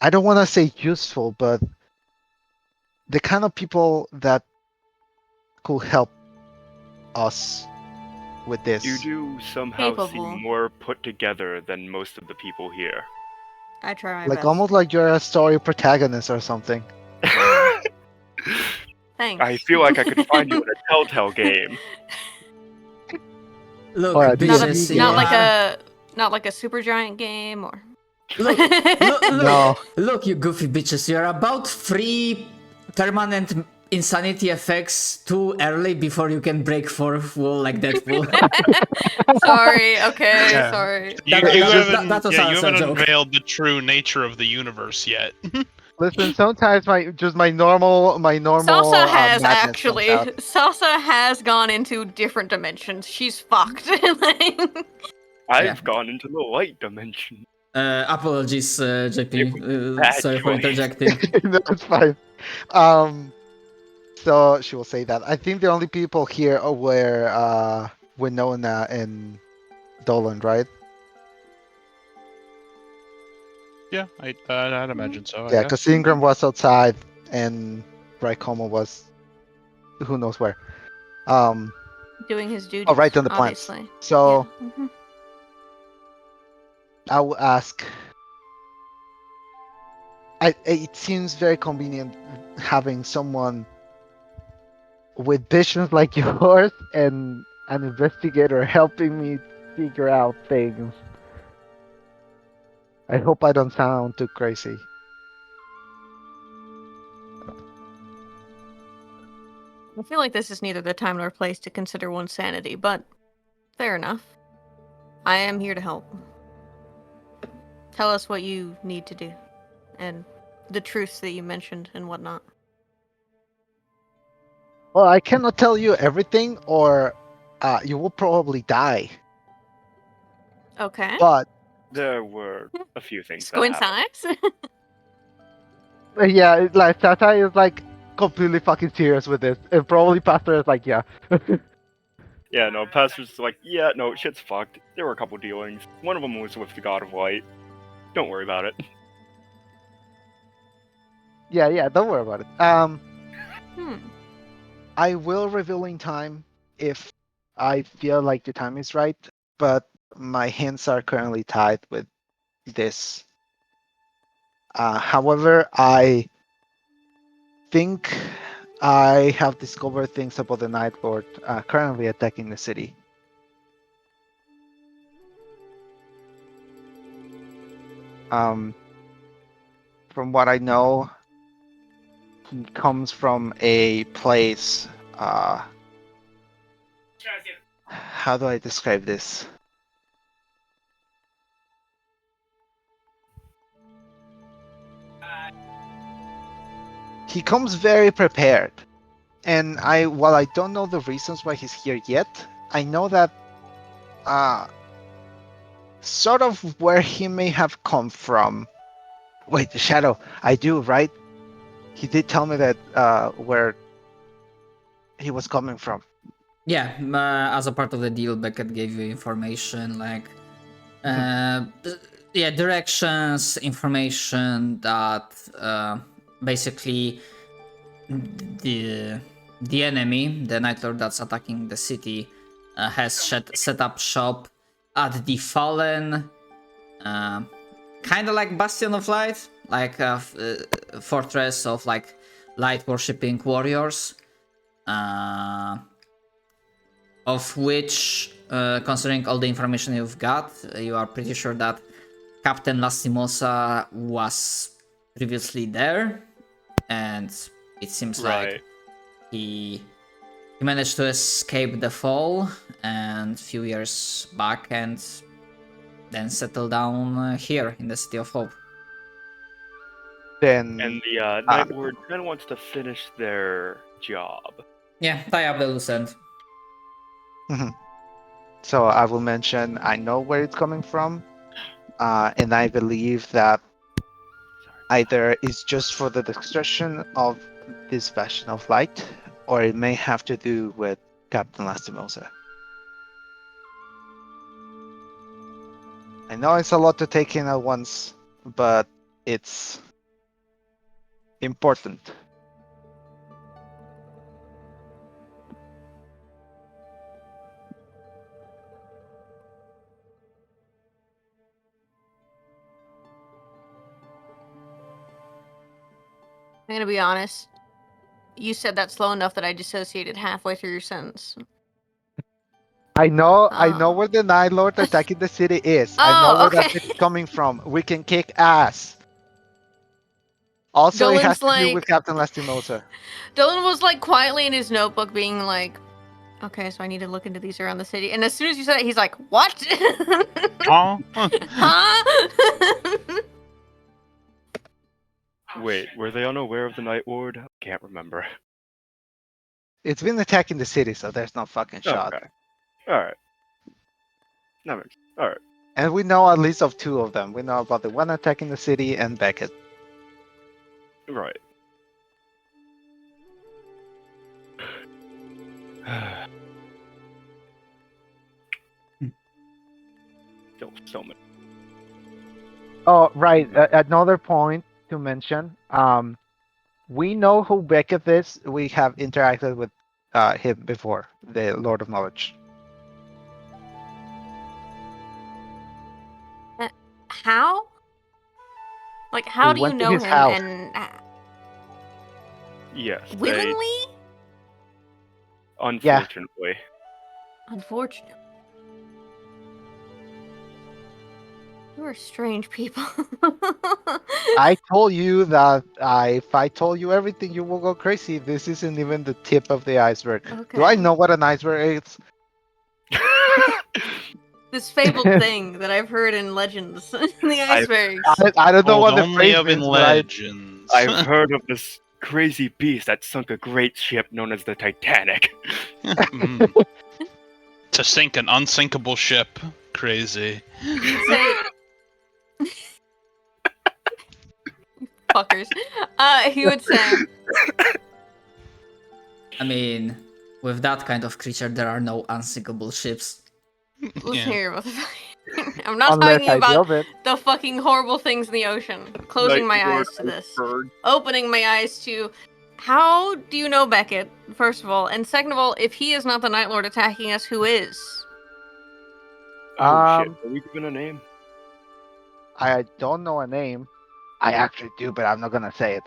I don't want to say useful, but the kind of people that could help us with this. You do somehow Capable. seem more put together than most of the people here. I try my Like best. almost like you're a story protagonist or something. Thanks. I feel like I could find you in a Telltale game. Look, Or a bitches, D&D you game. not like a super giant game or. Look, No. look, you goofy bitches, you're about 3 permanent insanity effects too early before you can break 4th wall like Deadpool. Sorry. Okay. Yeah. Sorry. You That haven't, was you also a haven't joke. unveiled the true nature of the universe yet. Listen, sometimes my normal Salsa has madness actually. comes out. Salsa has gone into different dimensions. She's fucked. Like, I've gone into the light dimension. Apologies, JP. bad Sorry for choice. interjecting. No, it's fine. So she will say that. I think the only people here were Winona and Dolan, right? Yeah, I'd imagine so. Yeah, because Ingram was outside and Raikoma was who knows where. doing his duty. Oh, right on the plants. Obviously. So Yeah. Mhm. I will ask. It seems very convenient having someone with visions like yours and an investigator helping me figure out things. I hope I don't sound too crazy. I feel like this is neither the time nor place to consider one's sanity, but fair enough. I am here to help. Tell us what you need to do, and the truths that you mentioned and whatnot. Well, I cannot tell you everything, or you will probably die. Okay. But There were a few things that happened. Coincides? yeah, like Tata is like completely fucking serious with this, and probably Pastor is like, yeah. Yeah, no, Pastor's like, yeah, no, shit's fucked. There were a couple dealings. One of them was with the God of Light. Don't worry about it. Yeah, don't worry about it. Hmm. I will reveal in time if I feel like the time is right, but my hands are currently tied with this. However, I think I have discovered things about the Night Lord currently attacking the city. From what I know, he comes from a place. How do I describe this? He comes very prepared, and while I don't know the reasons why he's here yet, I know that sort of where he may have come from. Wait, the Shadow, I do, right? He did tell me that where he was coming from. Yeah, as a part of the deal, Beckett gave you information like, yeah, directions, information that basically the enemy, the Night Lord that's attacking the city, has set up shop at the fallen, kind of like Bastion of Light, like a fortress of like light worshipping warriors. Of which, considering all the information you've got, you are pretty sure that Captain Lastimosa was previously there, and it seems like he managed to escape the fall and a few years back, and then settle down here in the City of Hope. Then And the Night Lord kind of wants to finish their job. Yeah, tie up the loose end. So I will mention I know where it's coming from, and I believe that either it's just for the destruction of this Bastion of Light, or it may have to do with Captain Lastimosa. I know it's a lot to take in at once, but it's important. I'm gonna be honest. You said that slow enough that I dissociated halfway through your sentence. I know Oh. where the Night Lord attacking the city is. I Oh, know where okay. that's coming from. We can kick ass. Also, it has Dolan's to do like- with Captain Lastimosa. Dolan was like quietly in his notebook being like, okay, so I need to look into these around the city. And as soon as you said it, he's like, what? Huh? Huh? Wait, were they unaware of the Night Lord? Can't remember. It's been attacking the city, so there's no fucking shot. Okay. Alright. Alright. And we know at least of two of them. We know about the one attacking the city and Beckett. Right. Still so many. Oh, right. Another point to mention. We know who Beckett is. We have interacted with him before, the Lord of Knowledge. How? Like, how We do you went to know his him? house. And Yes. willingly? Unfortunately. Unfortunately. You are strange people. I told you that if I told you everything, you will go crazy. This isn't even the tip of the iceberg. Okay. Do I know what an iceberg is? This fabled thing that I've heard in legends. The icebergs. I don't know Told what the only phrase of in means, but I, legends. I've heard of this crazy beast that sunk a great ship known as the Titanic. Mm. To sink an unsinkable ship. Crazy. Say... Fuckers. He would say, I mean, with that kind of creature, there are no unsinkable ships. Listen Yeah. here, I'm not Unless talking I about build it. the fucking horrible things in the ocean. Closing my eyes to this. Bird. Opening my eyes to how do you know Beckett, first of all? And second of all, if he is not the Night Lord attacking us, who is? Oh shit! Um, Are we given a name? I don't know a name. I actually do, but I'm not gonna say it.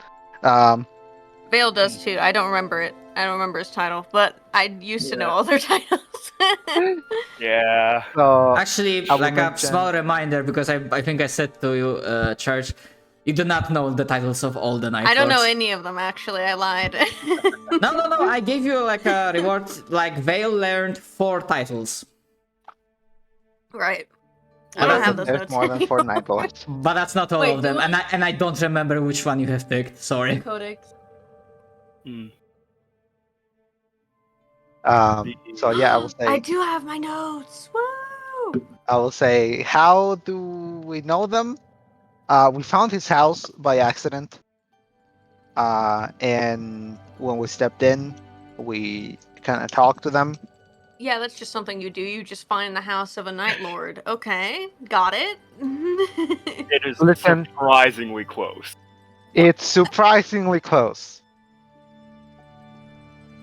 Vale does too. I don't remember it. I don't remember his title, but I used to know all their titles. Yeah. So Actually, I will like a mention- small reminder, because I think I said to you, Church, you do not know the titles of all the Night I don't know Lords. any of them, actually. I lied. No, I gave you like a reward, like Vale learned 4 titles. Right. I But don't have there's those notes. more than 4 Night Lords. But that's not all Wait, of them, do and I don't remember which one you have picked, sorry. Codex. Hmm. So yeah, I will say. I do have my notes. Woo! I will say, how do we know them? We found his house by accident. And when we stepped in, we kind of talked to them. Yeah, that's just something you do. You just find the house of a Night Lord. Okay, got it. It is Listen. surprisingly close. It's surprisingly close.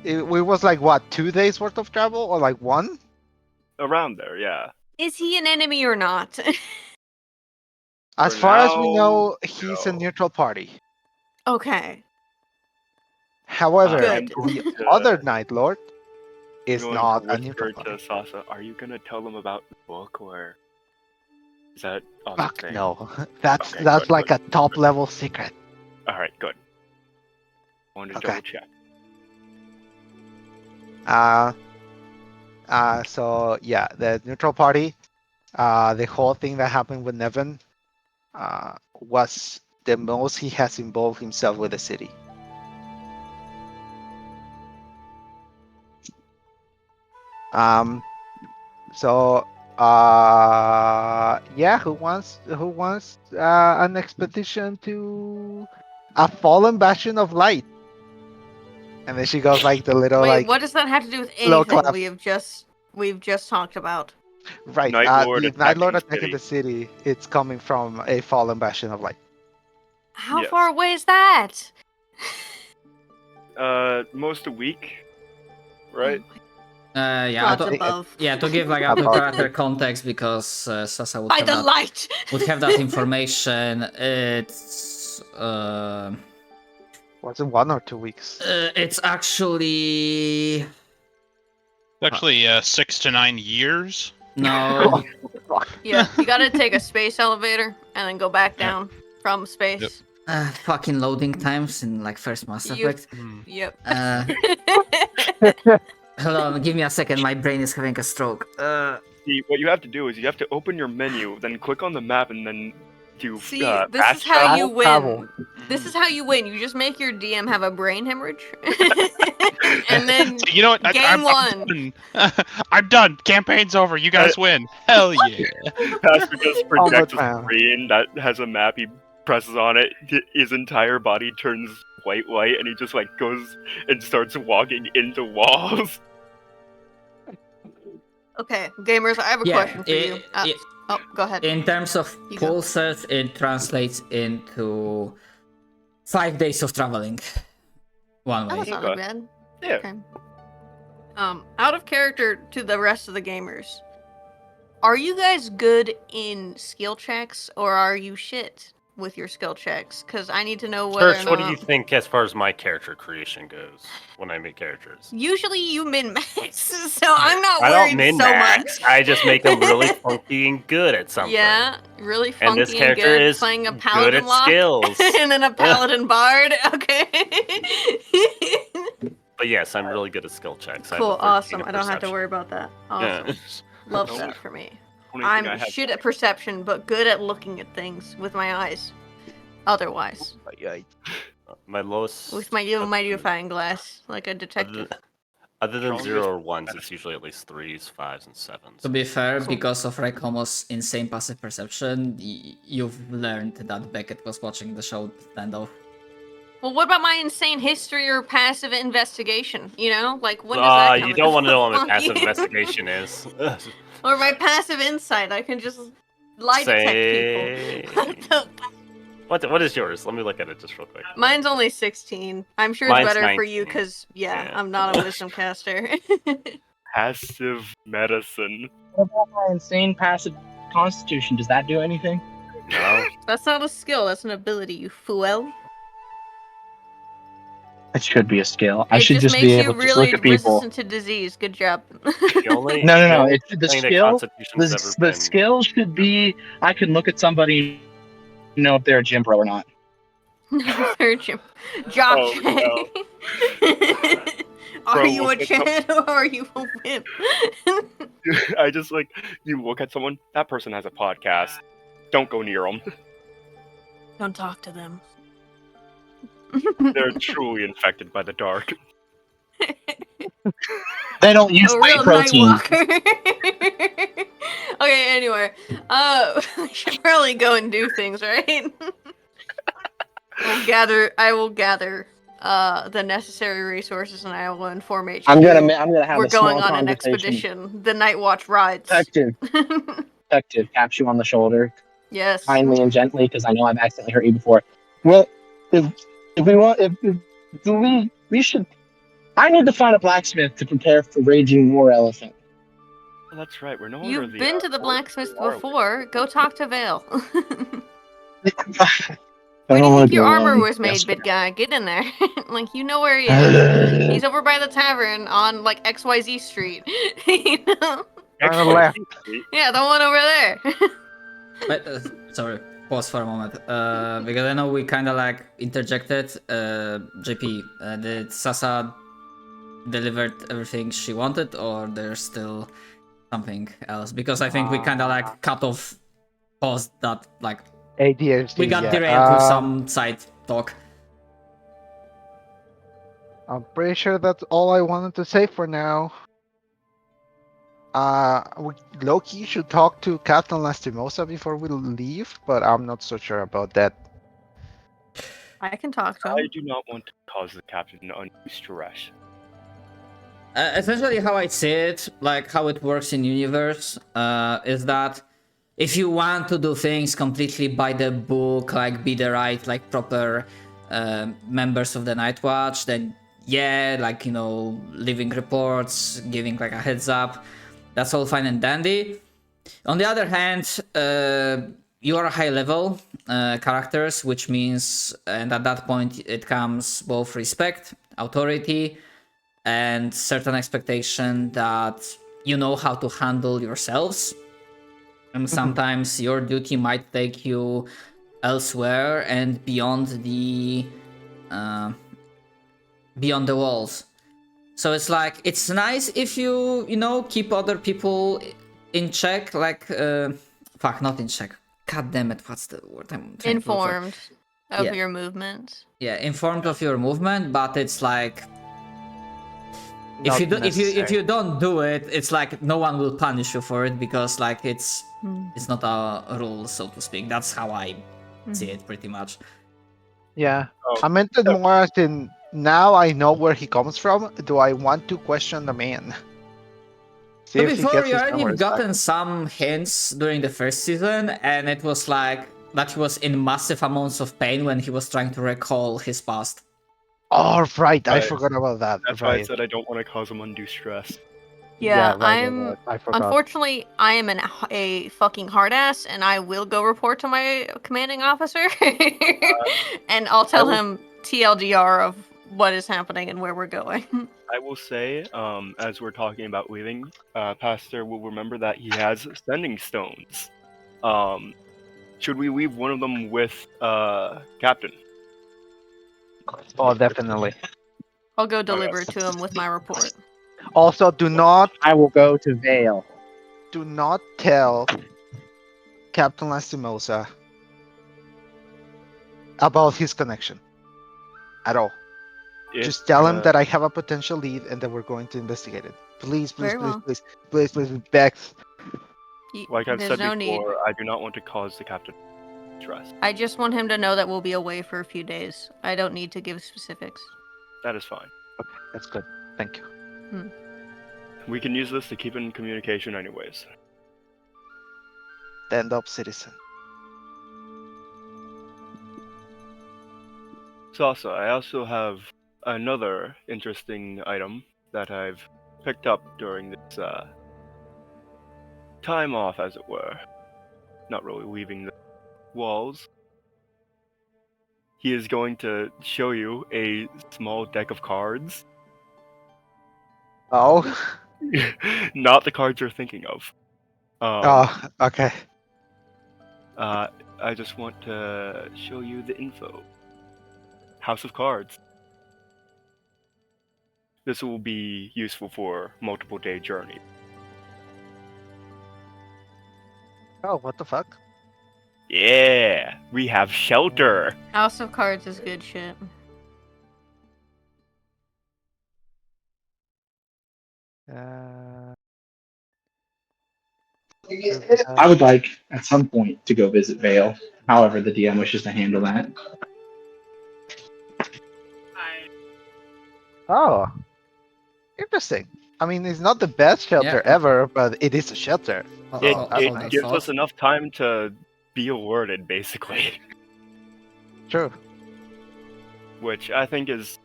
It was like, what, 2 days worth of travel? Or like 1? Around there, yeah. Is he an enemy or not? As For far as we now, know, he's a no. neutral party. Okay. However, Good. the other Night Lord is Going not to a neutral whisper to party. Sasa, are you gonna tell them about the book, or is that on Fuck the thing? no. That's Okay, that's good, like good, a top level secret. All right, good. I wanted to Okay. double check. So yeah, the neutral party, the whole thing that happened with Nevin, was the most he has involved himself with the city. So yeah, who wants an expedition to a fallen bastion of light? And then she goes like the little Wait, like what does that have to do with little anything clap. we've just talked about? right. Night Lord The Night Lord attacking attacking the city. It's coming from a fallen bastion of light. How Yes. far away is that? Most a week, right? Yeah, Lots I think- above. yeah, to give like a About- proper context, because Sasa would By have the that, light. would have that information. Was it 1 or 2 weeks? It's actually Actually, 6 to 9 years. no. Yeah, you gotta take a space elevator and then go back down from space. Fucking loading times in like first Mass You- Effect. Yep. Hold on, give me a second. My brain is having a stroke. See, what you have to do is you have to open your menu, then click on the map, and then do See, fast this is how you travel. win. This is how you win. You just make your DM have a brain hemorrhage, and then So, you know what? Game I'm done. I'm done. Campaign's over. You guys win. Hell yeah. Pastor just projects a time. screen that has a map. He presses on it. His entire body turns white, and he just like goes and starts walking into walls. okay, gamers, I have a question for you. Oh, go ahead. In terms of You go. pulses, it translates into 5 days of traveling. One Oh, way. that's not Okay. bad. Yeah. Okay. Out of character to the rest of the gamers, are you guys good in skill checks or are you shit with your skill checks? Because I need to know whether Church, or what not. do you think as far as my character creation goes when I make characters? Usually you min max, so I'm not I worried don't min so max. much. I just make them really funky and good at something. Yeah, really funky And this character good, is playing a good paladin at lock, skills. and then a paladin bard. Okay. But yes, I'm really good at skill checks. I have Cool, a 13 awesome. in I don't have to perception. worry about that. Awesome. Yeah. Love Nope. that for me. Only thing I I'm have- shit at perception, but good at looking at things with my eyes. Otherwise, My lowest. with my magnifying glass, like a detective. Other than Strongest 0 or 1s, it's usually at least 3s, 5s, and 7s. To be fair, Cool. because of Reikomo's insane passive perception, you've learned that Beckett was watching the show Standoff. Well, what about my insane history or passive investigation? You know, like when does that come You don't want to know what my into passive play? investigation is. Or my passive insight? I can just lie detect people. What is yours? Let me look at it just real quick. Mine's only 16. I'm sure Mine's it's better for you 19. because, yeah, Yeah. I'm not a wisdom caster. Passive medicine. What about my insane passive constitution? Does that do anything? No. That's not a skill, that's an ability, you fool. It should be a skill. I It should just makes be you able to really look at people. resistant to disease. Good job. The only, No. the It's the thing that skill. Constitution's ever The been. skill should be I can look at somebody, and know if they're a gym bro or not. Search him. Jock Oh, check. Are Bro, you a look at Chad or are you a wimp? I just like you look at someone. That person has a podcast. Don't go near them. Don't talk to them. They're truly infected by the dark. They don't use A whey real protein. Nightwalker. Okay, anyway. We should probably go and do things, right? I will gather the necessary resources and I will inform HQ. I'm gonna have We're a small going on an conversation. expedition. The Night Watch rides. Detective, taps you on the shoulder, Yes. kindly and gently, because I know I've accidentally hurt you before. Well, if we should. I need to find a blacksmith to prepare for raging war elephant. Oh, that's right. We're no longer You've the, been to the Lord blacksmith of War. before. Go talk to Vale. I Where do don't you wanna think your go armor alone. was made, Yes, big guy? Get in there. Like, you know where he is. He's over by the tavern on, like, XYZ Street. You know? On the left. Yeah, the one over there. But, sorry, pause for a moment. Because I know we kind of like interjected. JP, did Sasa delivered everything she wanted, or there's still something else? Because I think we kind of like cut off, paused that, like, ADHD. we got yeah. derailed with some side talk. I'm pretty sure that's all I wanted to say for now. Loki should talk to Captain Lastimosa before we leave, but I'm not so sure about that. I can talk to I him. do not want to cause the captain undue stress. Essentially, how I see it, like how it works in universe, is that if you want to do things completely by the book, like be the right, like proper members of the Night Watch, then yeah, like, you know, leaving reports, giving like a heads up, that's all fine and dandy. On the other hand, you are high level characters, which means, and at that point it comes both respect, authority, and certain expectation that you know how to handle yourselves. And sometimes your duty might take you elsewhere and beyond the walls. So it's like, it's nice if you know, keep other people in check, like not in check. God damn it, what's the word I'm trying to look for? Informed of Yeah. your movements. Yeah, informed of your movement, but it's like, Not if you don't do it, it's like no one will punish you for it, because like it's not a rule, so to speak. That's how I see it, pretty much. Yeah, Oh, I meant it more as in now I know where he comes from. Do I want to question the man? See So if he before, gets you his already memories gotten back. some hints during the first season, and it was like that he was in massive amounts of pain when he was trying to recall his past. Oh, right, I Right. forgot about that. That's why I Right. said I don't want to cause him undue stress. Yeah, right, I'm. right, I forgot. Unfortunately, I am a fucking hard ass, and I will go report to my commanding officer, and I'll tell will- him TLDR of what is happening and where we're going. I will say, as we're talking about leaving, Pastor will remember that he has sending stones. Should we leave one of them with Captain? Oh, definitely. I'll go deliver it to him with my report. Also, do not I will go to Vale. tell Captain Lastimosa about his connection at all. Just tell him that I have a potential lead and that we're going to investigate it. Please, please, Very please, well. please, please, Bex. Like I've There's said no need. before, I do not want to cause the captain. trust. I just want him to know that we'll be away for a few days. I don't need to give specifics. That is fine. Okay, that's good. Thank you. We can use this to keep in communication anyways. Stand up, citizen. Sasa, I also have another interesting item that I've picked up during this time off, as it were. Not really leaving the walls. He is going to show you a small deck of cards. Oh. Not the cards you're thinking of. Oh, okay. I just want to show you the info. House of Cards. This will be useful for multiple day journey. Oh, what the fuck? Yeah, we have shelter. House of Cards is good shit. I would like at some point to go visit Vale. However, the DM wishes to handle that. Oh, interesting. I mean, it's not the best shelter ever, but it is a shelter. It gives us enough time to be alerted, basically. True. Which I think is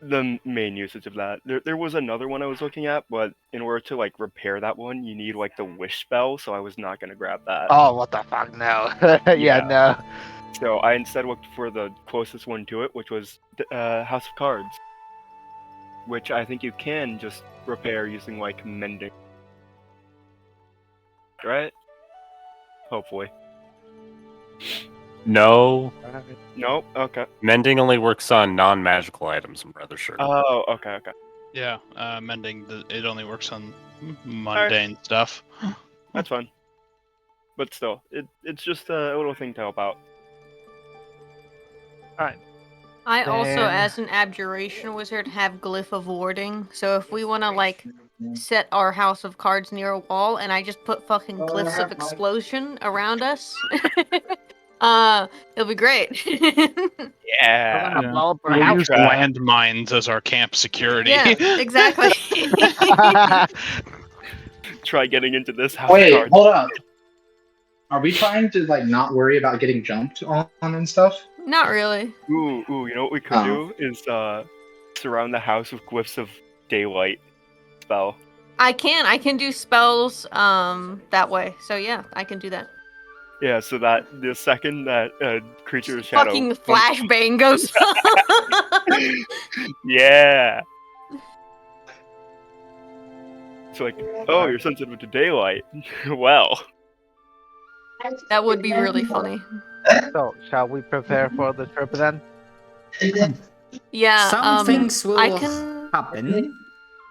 the main usage of that. There was another one I was looking at, but in order to like repair that one, you need like the wish spell, so I was not gonna grab that. Oh, what the fuck? No. Yeah, no. So I instead looked for the closest one to it, which was House of Cards, which I think you can just repair using like mending. Right? Hopefully. No. Nope. Okay. Mending only works on non-magical items, I'm rather sure. Oh, okay. Yeah, mending, it only works on mundane stuff. That's fine. But still, it's just a little thing to help out. Alright. I also, Then- as an abjuration wizard, have Glyph of Warding. So if we want to, like, set our House of Cards near a wall, and I just put fucking Glyphs of Explosion around us, it'll be great. Yeah. Blow up our We'll house. use landmines as our camp security. Yeah, exactly. Try getting into this house. Wait, Cards. hold up. Are we trying to like not worry about getting jumped on and stuff? Not really. Ooh, you know what we could do is surround the house with glyphs of daylight spell. I can do spells that way. So yeah, I can do that. Yeah, so that the second that creature's shadow Fucking flashbang goes. Yeah. It's like, oh, you're sensitive to daylight. Well. That would be really funny. So, shall we prepare for the trip then? Yeah. Some things will I can happen.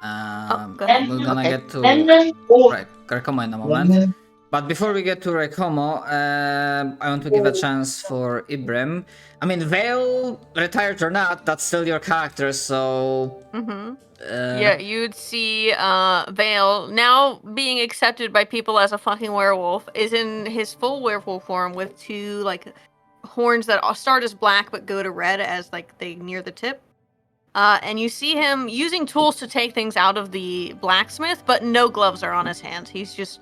go ahead. We're gonna Okay. get to Rekomo in a moment. But before we get to Rekomo, I want to give a chance for Ibrahim. I mean, Vale, retired or not, that's still your character, so... Yeah, you'd see Vale now being accepted by people as a fucking werewolf is in his full werewolf form with two like horns that start as black but go to red as like they near the tip. And you see him using tools to take things out of the blacksmith, but no gloves are on his hands. He's just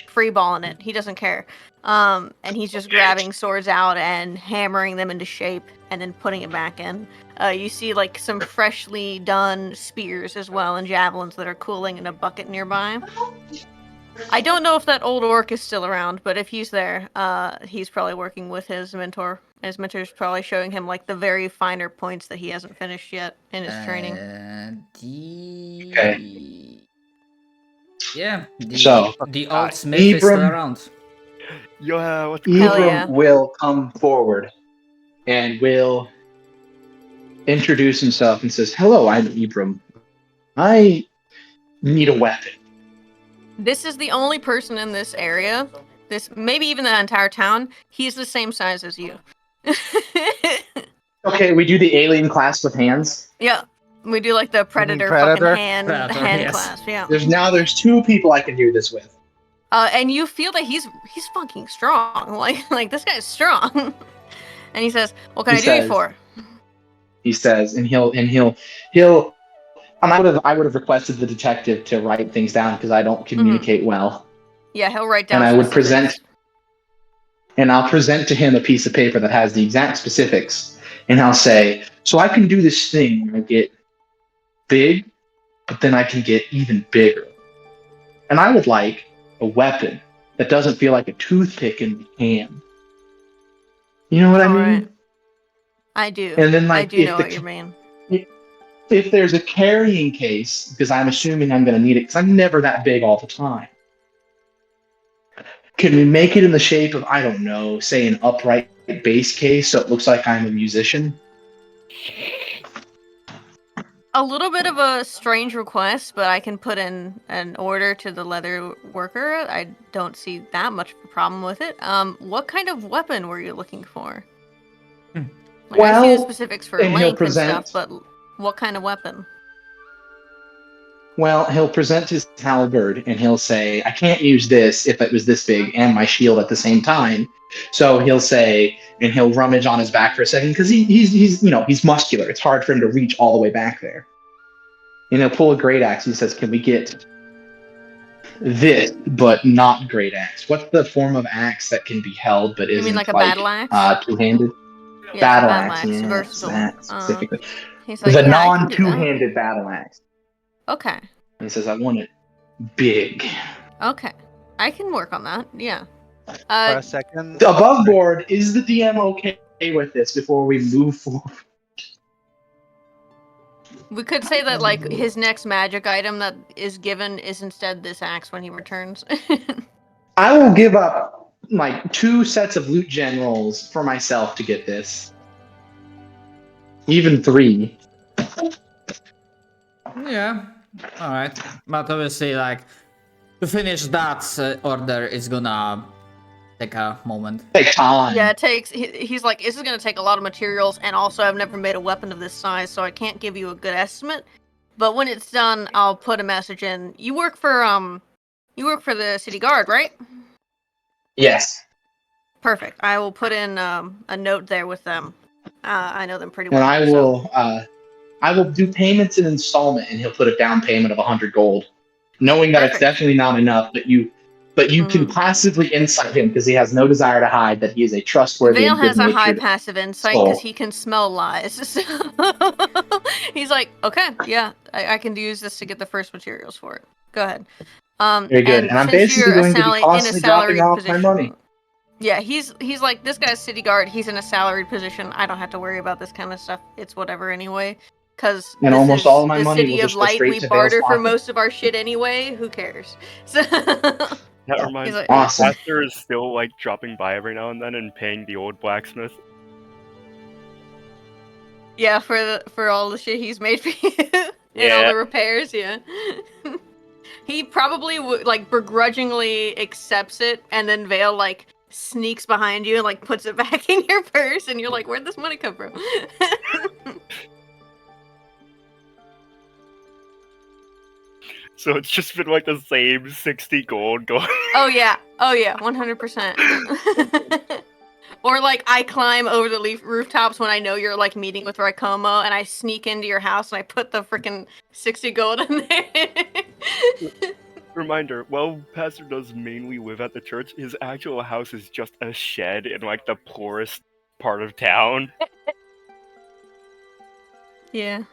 freeballing it. He doesn't care. And he's just grabbing swords out and hammering them into shape and then putting it back in. You see like some freshly done spears as well and javelins that are cooling in a bucket nearby. I don't know if that old orc is still around, but if he's there, he's probably working with his mentor. His mentor's probably showing him like the very finer points that he hasn't finished yet in his training. Yeah, So, the old smith is still Ibram- around. Yeah, what's Hell Ibram yeah. will come forward and will introduce himself and says, "Hello, I'm Ibram. I need a weapon." This is the only person in this area, this maybe even the entire town. He's the same size as you. Okay, we do the alien class with hands. Yeah, we do like the predator, Predator? fucking hand Predator, hand yes. class. Yeah. There's 2 people I can do this with. And you feel that he's fucking strong. Like this guy's strong. And he says, "What can I do you for?" He says, and he'll. And I would have requested the detective to write things down because I don't communicate well. Yeah, he'll write down. And I would specifics. I'll present to him a piece of paper that has the exact specifics, and I'll say, "So I can do this thing where I get big, but then I can get even bigger. And I would like a weapon that doesn't feel like a toothpick in the hand." You know what I mean? Right. I do. And then, I do know what you mean. If there's a carrying case, because I'm assuming I'm going to need it, because I'm never that big all the time. Can we make it in the shape of, I don't know, say an upright base case so it looks like I'm a musician? A little bit of a strange request, but I can put in an order to the leather worker. I don't see that much of a problem with it. What kind of weapon were you looking for? Like, I see the specifics for length and stuff, but what kind of weapon? Well, he'll present his halberd and he'll say, "I can't use this if it was this big and my shield at the same time." So he'll say, and he'll rummage on his back for a second because he's muscular. It's hard for him to reach all the way back there. And he'll pull a great axe. He says, "Can we get this, but not great axe? What's the form of axe that can be held but isn't like a battle axe? Two-handed?" Yeah, battle axe, yes, versatile. That specifically. He's It's like, a yeah, non-two-handed battle axe. Okay. And he says, "I want it big." Okay. I can work on that. Yeah. For a second. Above board, is the DM okay with this before we move forward? We could say that like his next magic item that is given is instead this axe when he returns. I will give up like 2 sets of loot generals for myself to get this. Even 3. Yeah. All right. But obviously, like, to finish that order is gonna take a moment. Take time. Yeah, it takes. He's like, this is gonna take a lot of materials, and also I've never made a weapon of this size, so I can't give you a good estimate. But when it's done, I'll put a message in. You work for the city guard, right? Yes. Perfect. I will put in a note there with them. I know them pretty And well. I will do payments in installment, and he'll put a down payment of 100 gold, knowing that it's definitely not enough. But you can passively insight him because he has no desire to hide that he is a trustworthy. Vale and good has a high natured passive insight because he can smell lies. So he's like, okay, yeah, I can use this to get the first materials for it. Go ahead. Very good. And I'm basically going to be constantly dropping off my money. Yeah, he's like, this guy's city guard. He's in a salaried position. I don't have to worry about this kind of stuff. It's whatever anyway. Because almost all of my money city will of just go light, straight we to barter Vale's for pocket. most of our shit anyway. Who cares? So That reminds me, like, awesome. Pastor is still like dropping by every now and then and paying the old blacksmith. yeah, for all the shit he's made for you and Yeah. all the repairs. Yeah. He probably like begrudgingly accepts it, and then Vale like sneaks behind you and like puts it back in your purse, and you're like, "Where'd this money come from?" So it's just been like the same 60 gold going. Oh yeah, 100%. Or like I climb over the rooftops when I know you're like meeting with Raikomo, and I sneak into your house and I put the freaking 60 gold in there. Reminder, while Pastor does mainly live at the church, his actual house is just a shed in like the poorest part of town. Yeah.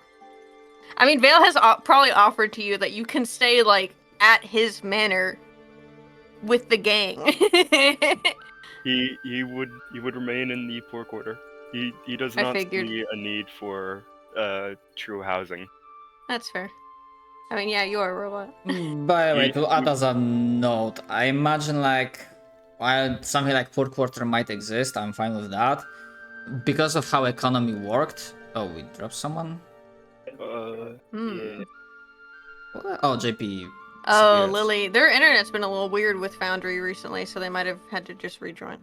I mean, Vale has probably offered to you that you can stay like at his manor with the gang. He would remain in the poor quarter. He does I not figured. see a need for true housing. That's fair. I mean, yeah, you are a robot. By the way, to add as a note, I imagine like while something like fourth quarter might exist, I'm fine with that. Because of how economy worked. Oh, we dropped someone. Yeah. Oh, JP. Oh, Yes. Lily. Their internet's been a little weird with Foundry recently, so they might have had to just rejoin.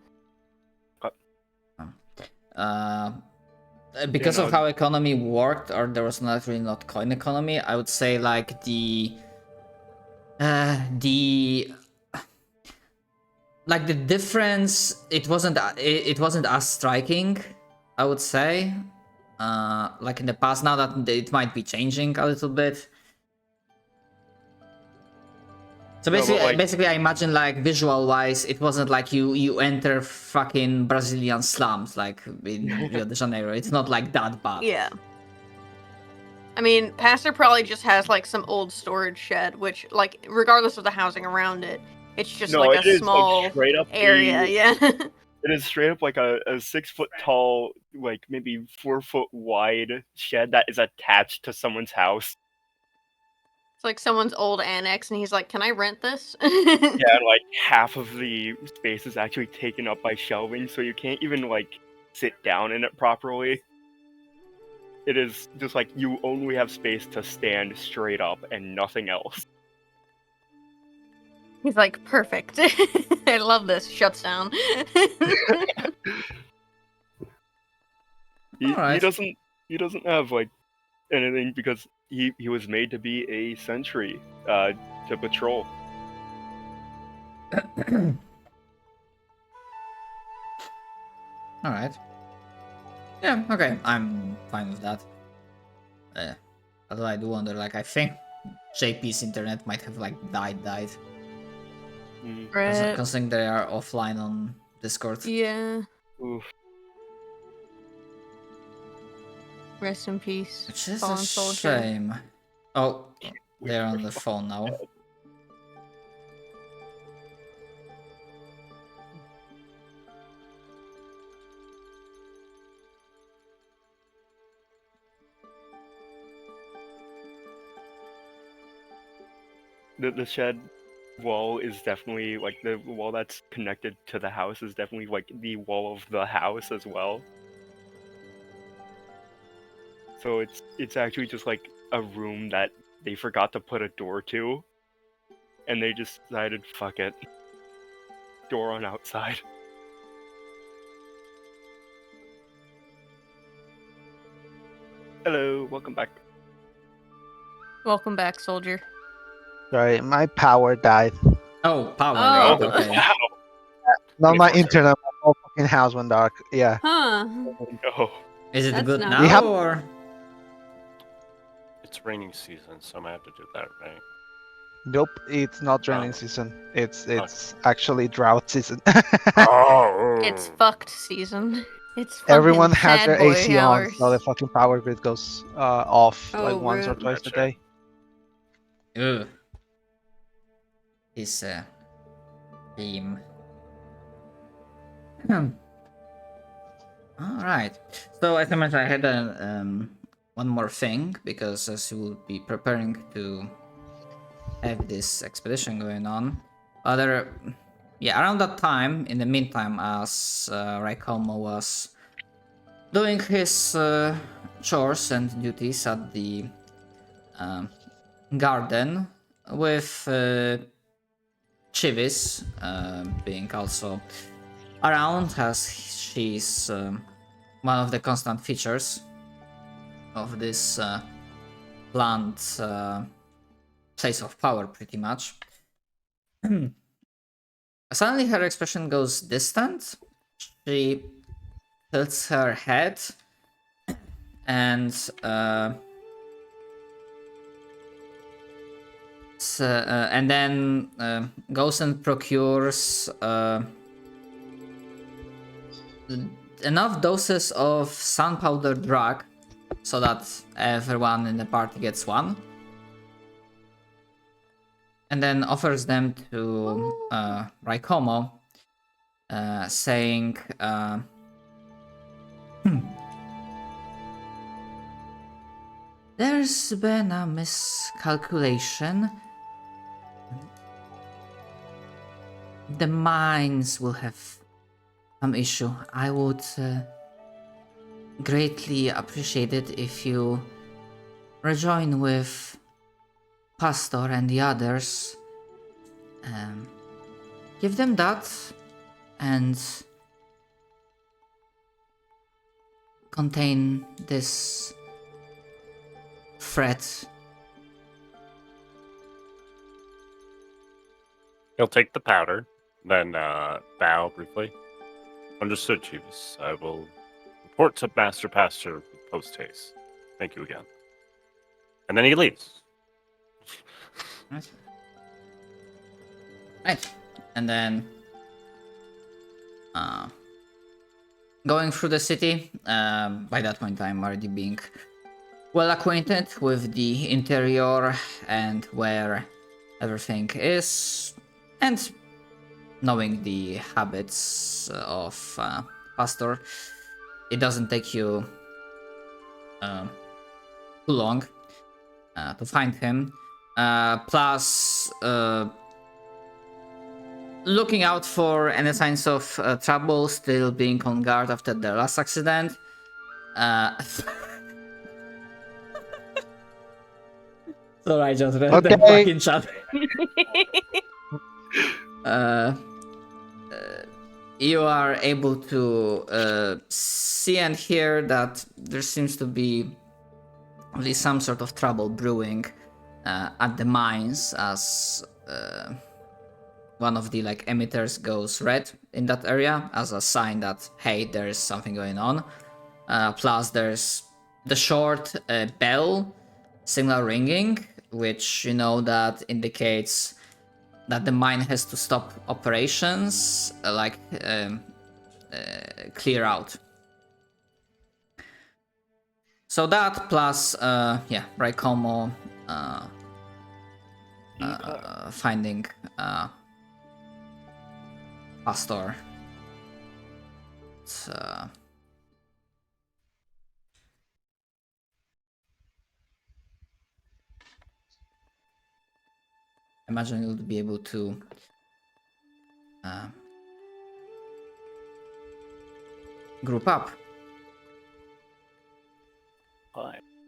Because of how economy worked, or there was not coin economy, I would say like the like the difference, it wasn't as striking, I would say. Like in the past, now that it might be changing a little bit. So No, but, basically, like- basically, I imagine like visual-wise, it wasn't like you enter fucking Brazilian slums like in Rio de Janeiro. It's not like that bad. Yeah. I mean, Pastor probably just has like some old storage shed, which, like, regardless of the housing around it, it's just No, like it a is, like, small straight up area. the- Yeah. It is straight up like a 6 foot tall, like maybe 4 foot wide shed that is attached to someone's house. It's like someone's old annex, and he's like, "Can I rent this?" Yeah, and like half of the space is actually taken up by shelving, so you can't even like sit down in it properly. It is just like you only have space to stand straight up and nothing else. He's like, "Perfect. I love this." Shuts down. He Alright. doesn't have like anything because he was made to be a sentry to patrol. All right. Yeah. Okay. I'm fine with that. Although I do wonder, like, I think JP's internet might have like died. Mm. Right. Considering they are offline on Discord. Yeah. Oof. Rest in peace. Which is fallen a soldier. shame. Oh, they're on the phone now. The shed wall is definitely like the wall that's connected to the house is definitely like the wall of the house as well. So it's actually just like a room that they forgot to put a door to, and they just decided, fuck it, door on outside. Hello, welcome back. Welcome back, soldier. Sorry, my power died. Oh, power. Oh. Right, okay. Wow. Not my 24/7. internet, my whole fucking house went dark. Yeah. Huh. No. Is it That's good not now We have- or? It's raining season, so I might have to do that, right? Nope, it's not raining Oh. season. It's actually drought season. Oh, It's fucked season. It's fucking Everyone has sad their boy AC hours. on, so the fucking power grid goes off Oh, like once or rude. twice a Gotcha. day. Ugh. This theme. All right. So as I mentioned, I had one more thing because as you will be preparing to have this expedition going on, around that time, in the meantime, as Raikomo was doing his chores and duties at the garden with Chivis being also around, as she's one of the constant features of this planned place of power, pretty much. Suddenly her expression goes distant. She tilts her head and then goes and procures enough doses of sun powder drug so that everyone in the party gets one, and then offers them to Raikomo, saying, "There's been a miscalculation. The mines will have some issue. I would greatly appreciate it if you rejoin with Pastor and the others. Give them that and contain this threat." he'll take the powder, Then bow briefly. Understood, Chiefs. I will report to Master Pastor post haste. Thank you again. And then he leaves. Nice. Right. And then going through the city, by that point I'm already being well acquainted with the interior and where everything is, and knowing the habits of Pastor, it doesn't take you too long to find him. Plus, looking out for any signs of trouble, still being on guard after the last accident. So I just read the fucking chat. You are able to see and hear that there seems to be at least some sort of trouble brewing at the mines, as one of the emitters goes red in that area as a sign that, hey, there's something going on. Plus there's the short bell signal ringing, which that indicates that the mine has to stop operations, clear out. So that plus Raikomo finding Pastor. Imagine you'll be able to group up.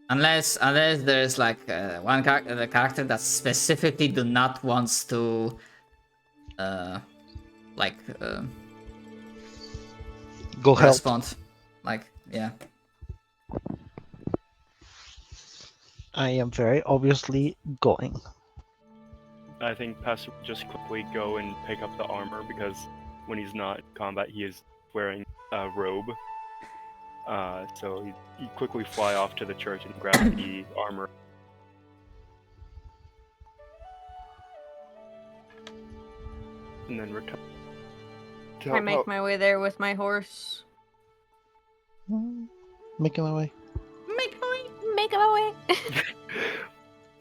Unless there's one character that specifically do not wants to Go help. respond. Yeah. I am very obviously going. I think Pastor would just quickly go and pick up the armor, because when he's not in combat, he is wearing a robe. So he'd quickly fly off to the church and grab the armor. And then return. I make my way there with my horse. Making my way. Make my way.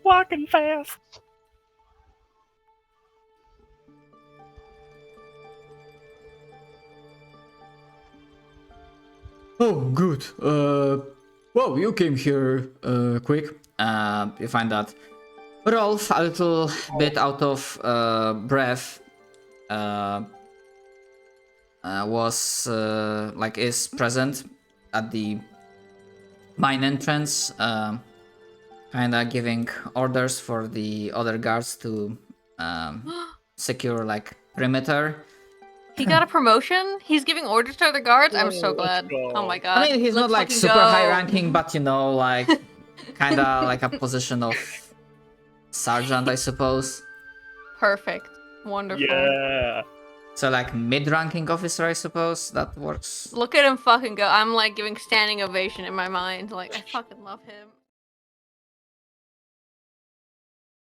Walking fast. Oh, good. Well, you came here quick. You find that Rolf, a little bit out of breath, is present at the mine entrance, kinda giving orders for the other guards to secure perimeter. He got a promotion? He's giving orders to other guards? I'm so glad. Oh my god. I mean, he's not Let's super fucking go. high ranking, but kinda like a position of sergeant, I suppose. Perfect. Wonderful. Yeah. So mid-ranking officer, I suppose that works. Look at him fucking go. I'm giving standing ovation in my mind. I fucking love him.